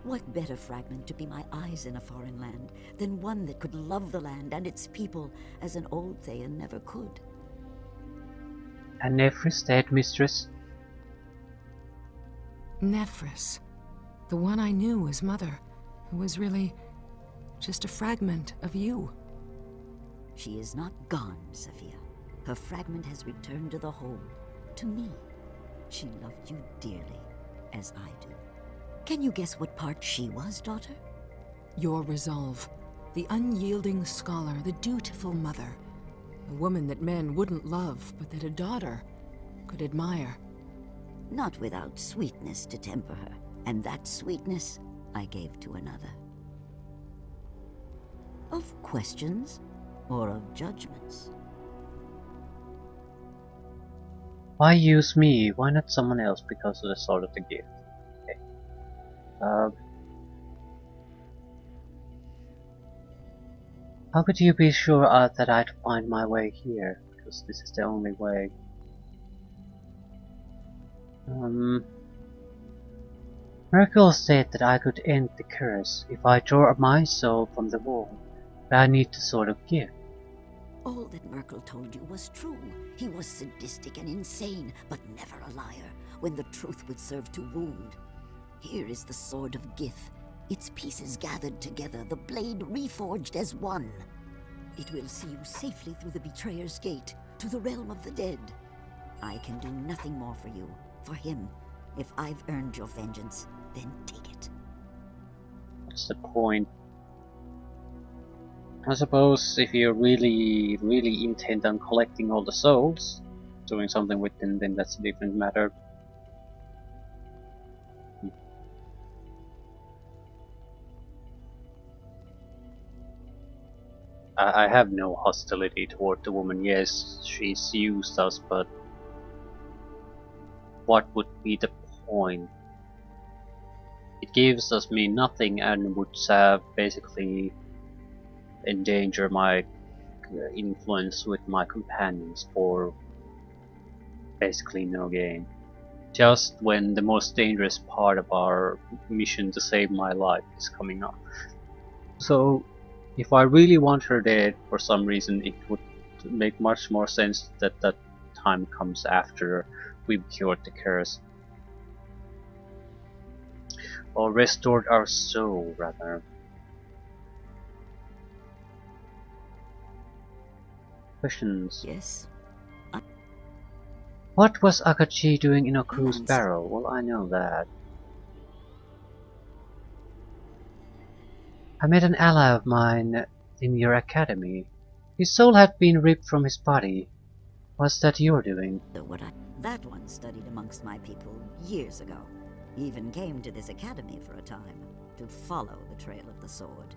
What better fragment to be my eyes in a foreign land than one that could love the land and its people as an old Thayan never could? And Nefris, dead mistress? Nefris. The one I knew as mother, who was really just a fragment of you. She is not gone, Sophia. Her fragment has returned to the whole, to me. She loved you dearly, as I do. Can you guess what part she was, daughter? Your resolve. The unyielding scholar, the dutiful mother. A woman that men wouldn't love, but that a daughter could admire. Not without sweetness to temper her, and that sweetness I gave to another. Of questions, or of judgments? Why use me? Why not someone else because of the sort of the gift? Okay. How could you be sure that I'd find my way here? Because this is the only way. Miracle said that I could end the curse if I tore my soul from the wall, but I need the sort of gift. All that Merkel told you was true. He was sadistic and insane, but never a liar, when the truth would serve to wound. Here is the sword of Gith, its pieces gathered together, the blade reforged as one. It will see you safely through the Betrayer's Gate, to the realm of the dead. I can do nothing more for you, for him. If I've earned your vengeance, then take it. What's the point? I suppose if you really, really intend on collecting all the souls, doing something with them, then that's a different matter. I have no hostility toward the woman. Yes, she's used us, but what would be the point? It gives us me nothing and would basically endanger my influence with my companions for basically no gain. Just when the most dangerous part of our mission to save my life is coming up. So, if I really want her dead for some reason, it would make much more sense that that time comes after we've cured the curse. Or restored our soul, rather. Questions? Yes? What was Akachi doing in I'll Oku's answer. barrel? Well, I know that. I met an ally of mine in your academy. His soul had been ripped from his body. What's that you're doing? That one studied amongst my people years ago. Even came to this academy for a time, to follow the trail of the sword.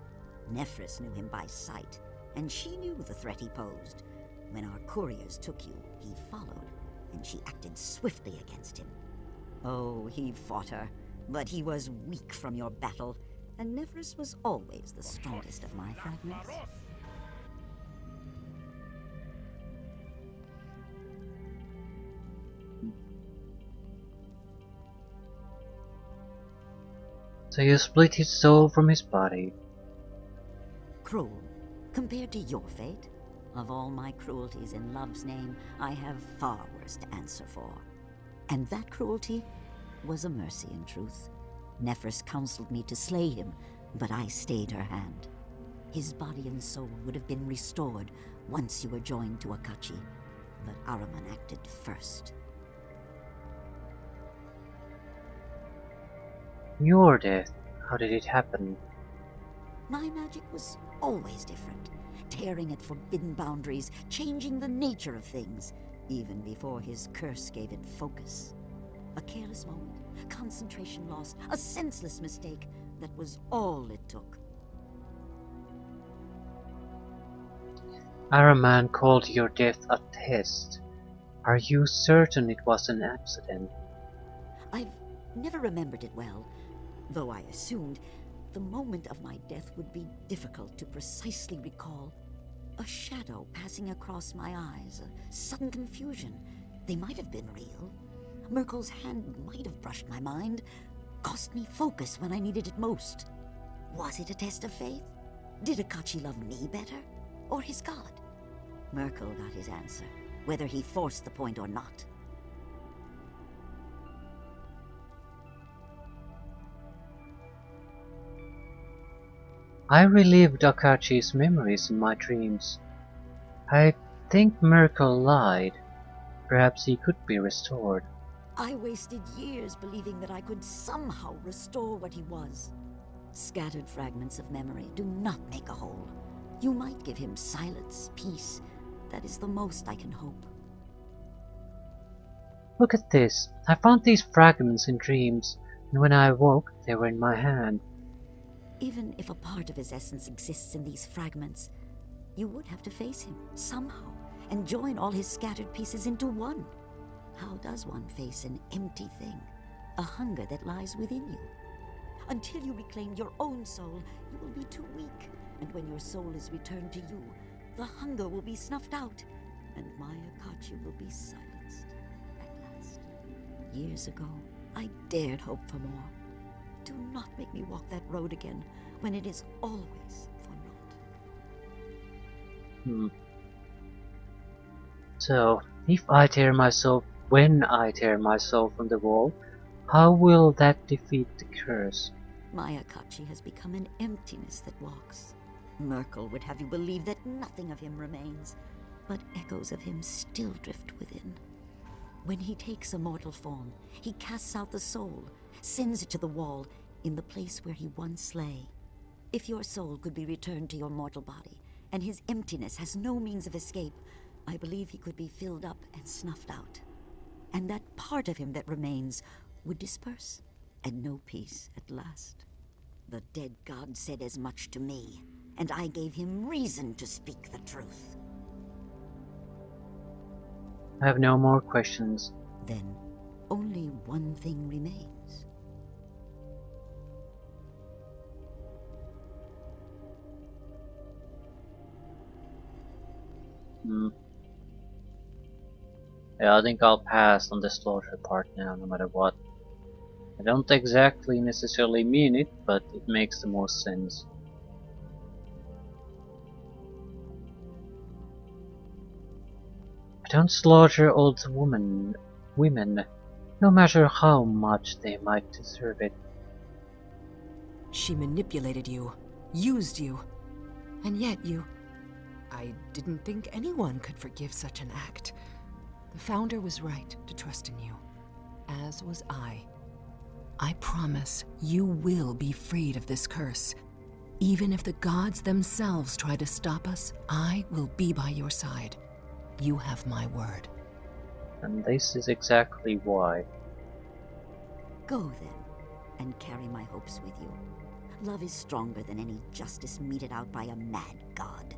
Nephris knew him by sight, and she knew the threat he posed. When our couriers took you, he followed, and she acted swiftly against him. Oh, he fought her, but he was weak from your battle, and Nephris was always the strongest of my fragments. So you split his soul from his body. Cruel, compared to your fate. Of all my cruelties in love's name, I have far worse to answer for. And that cruelty was a mercy in truth. Nephris counseled me to slay him, but I stayed her hand. His body and soul would have been restored once you were joined to Akachi, but Ahriman acted first. Your death, how did it happen? My magic was always different, tearing at forbidden boundaries, changing the nature of things, even before his curse gave it focus. A careless moment, concentration lost, a senseless mistake, that was all it took. Ahriman called your death a test. Are you certain it was an accident? I've never remembered it well, though I assumed the moment of my death would be difficult to precisely recall. A shadow passing across my eyes, a sudden confusion. They might have been real. Merkel's hand might have brushed my mind, cost me focus when I needed it most. Was it a test of faith? Did Akachi love me better? Or his god? Merkel got his answer, whether he forced the point or not. I relived Akachi's memories in my dreams. I think Merkel lied. Perhaps he could be restored. I wasted years believing that I could somehow restore what he was. Scattered fragments of memory do not make a whole. You might give him silence, peace. That is the most I can hope. Look at this. I found these fragments in dreams, and when I awoke, they were in my hand. Even if a part of his essence exists in these fragments, you would have to face him somehow and join all his scattered pieces into one. How does one face an empty thing, a hunger that lies within you? Until you reclaim your own soul, you will be too weak, and when your soul is returned to you, the hunger will be snuffed out, and my Akachi will be silenced at last. Years ago, I dared hope for more. Do not make me walk that road again, when it is always for naught. So, when I tear myself from the wall, how will that defeat the curse? My Akachi has become an emptiness that walks. Merkel would have you believe that nothing of him remains, but echoes of him still drift within. When he takes a mortal form, he casts out the soul, sends it to the wall, in the place where he once lay. If your soul could be returned to your mortal body, and his emptiness has no means of escape, I believe he could be filled up and snuffed out. And that part of him that remains would disperse, and know peace at last. The dead god said as much to me, and I gave him reason to speak the truth. I have no more questions. Then, only one thing remains. Yeah, I think I'll pass on the slaughter part now, no matter what. I don't exactly necessarily mean it, but it makes the most sense. I don't slaughter old women, no matter how much they might deserve it. She manipulated you, used you, and yet you... I didn't think anyone could forgive such an act. The Founder was right to trust in you, as was I. I promise you will be freed of this curse. Even if the gods themselves try to stop us, I will be by your side. You have my word. And this is exactly why. Go then, and carry my hopes with you. Love is stronger than any justice meted out by a mad god.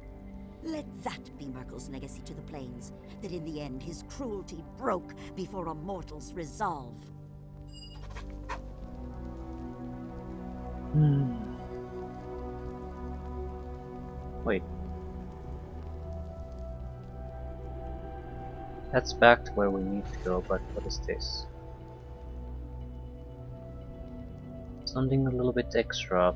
Let that be Merkel's legacy to the plains, that in the end his cruelty broke before a mortal's resolve. Wait. That's back to where we need to go, but what is this? Something a little bit extra.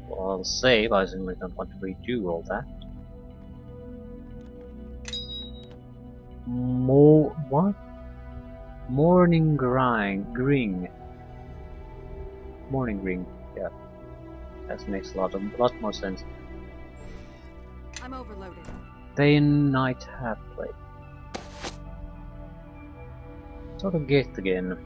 Well, I'll save, I certainly don't want to redo all that. What? Morning Ring. Morning Ring, yeah. That makes a lot more sense. I'm overloaded. Day and night half plate. Sort of gate again.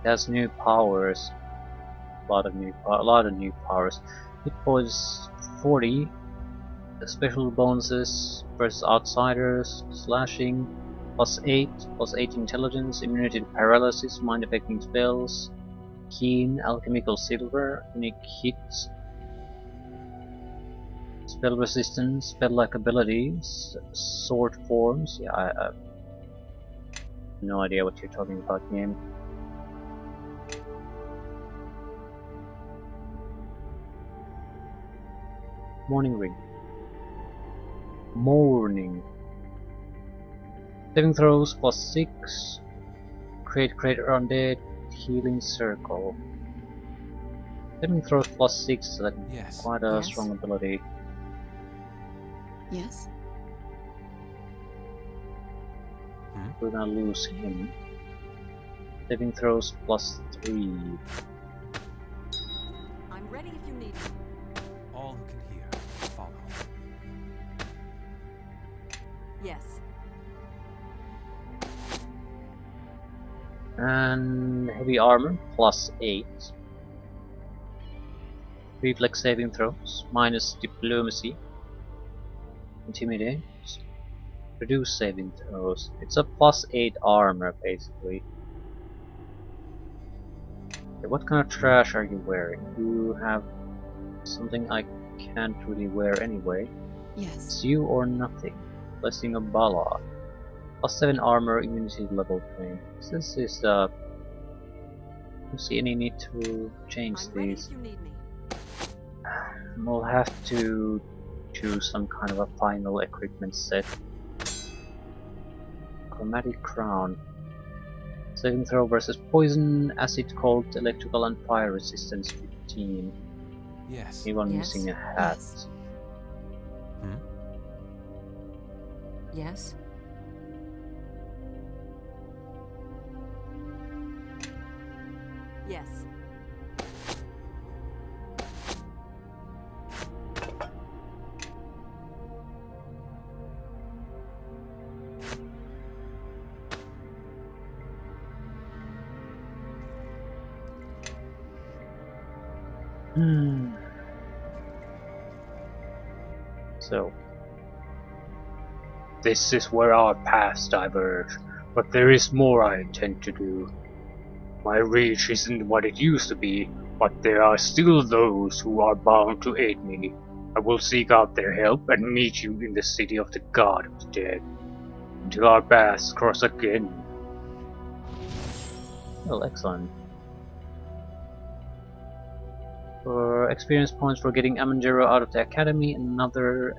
It has new powers. A lot of new powers. Hit points 40. Special bonuses versus outsiders. Slashing. +8. +8 intelligence. Immunity to paralysis. Mind affecting spells. Keen. Alchemical silver. Unique hits. Spell resistance. Spell-like abilities. Sword forms. Yeah, I have no idea what you're talking about, game. Morning Ring. Morning. Saving throws +6. Create undead. Healing circle. Saving throws +6, so that's Yes. quite a Yes. strong ability. Yes? We're gonna lose him. Saving throws +3. I'm ready if you need me. All who can hear, follow. Yes. And heavy armor +8. Reflex saving throws minus diplomacy. Intimidate. Reduce saving throws. It's a +8 armor basically. Okay, what kind of trash are you wearing? You have something I can't really wear anyway. Yes. It's you or nothing. Blessing of Bala. +7 armor, immunity level 20. This is do you see any need to change I'm ready these? if you need me. We'll have to choose some kind of a final equipment set. Chromatic crown. Saving throw versus poison, acid, cold, electrical and fire resistance 15. Yes. Anyone Yes? missing a hat? Yes. Hmm? Yes? Yes. Hmm. So, this is where our paths diverge, but there is more I intend to do. My reach isn't what it used to be, but there are still those who are bound to aid me. I will seek out their help and meet you in the city of the God of the Dead, until our paths cross again. Well, excellent. For experience points for getting Amangero out of the academy, another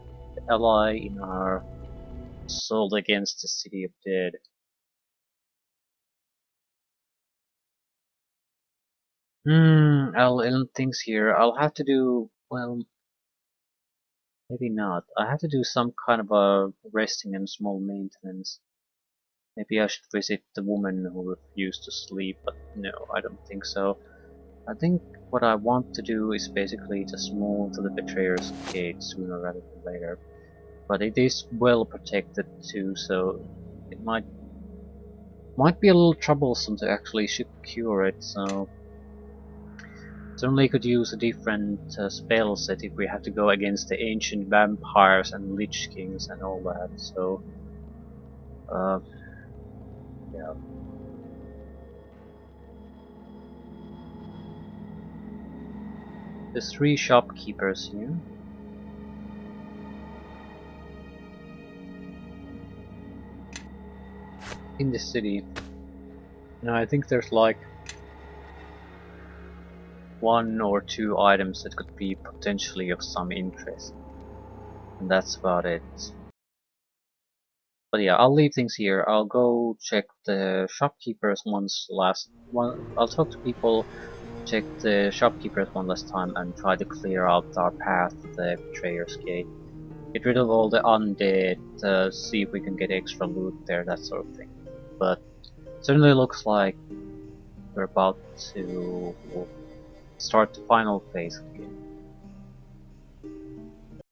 ally in our assault against the city of dead. I'll end things here. I'll have to do, well, maybe not. I have to do some kind of a resting and small maintenance. Maybe I should visit the woman who refused to sleep, but no, I don't think so. I think what I want to do is basically just move to the Betrayer's Gate sooner rather than later. But it is well protected too, so it might be a little troublesome to actually secure it, so certainly could use a different spell set if we have to go against the ancient vampires and lich kings and all that, so uh, yeah. There's 3 shopkeepers here. In the city. Now I think there's like 1 or 2 items that could be potentially of some interest. And that's about it. But yeah, I'll leave things here. I'll go check the shopkeepers I'll talk to people, check the shopkeepers one last time and try to clear out our path to the Betrayer's Gate. Get rid of all the undead, see if we can get extra loot there, that sort of thing. But certainly looks like we're about to start the final phase of the game.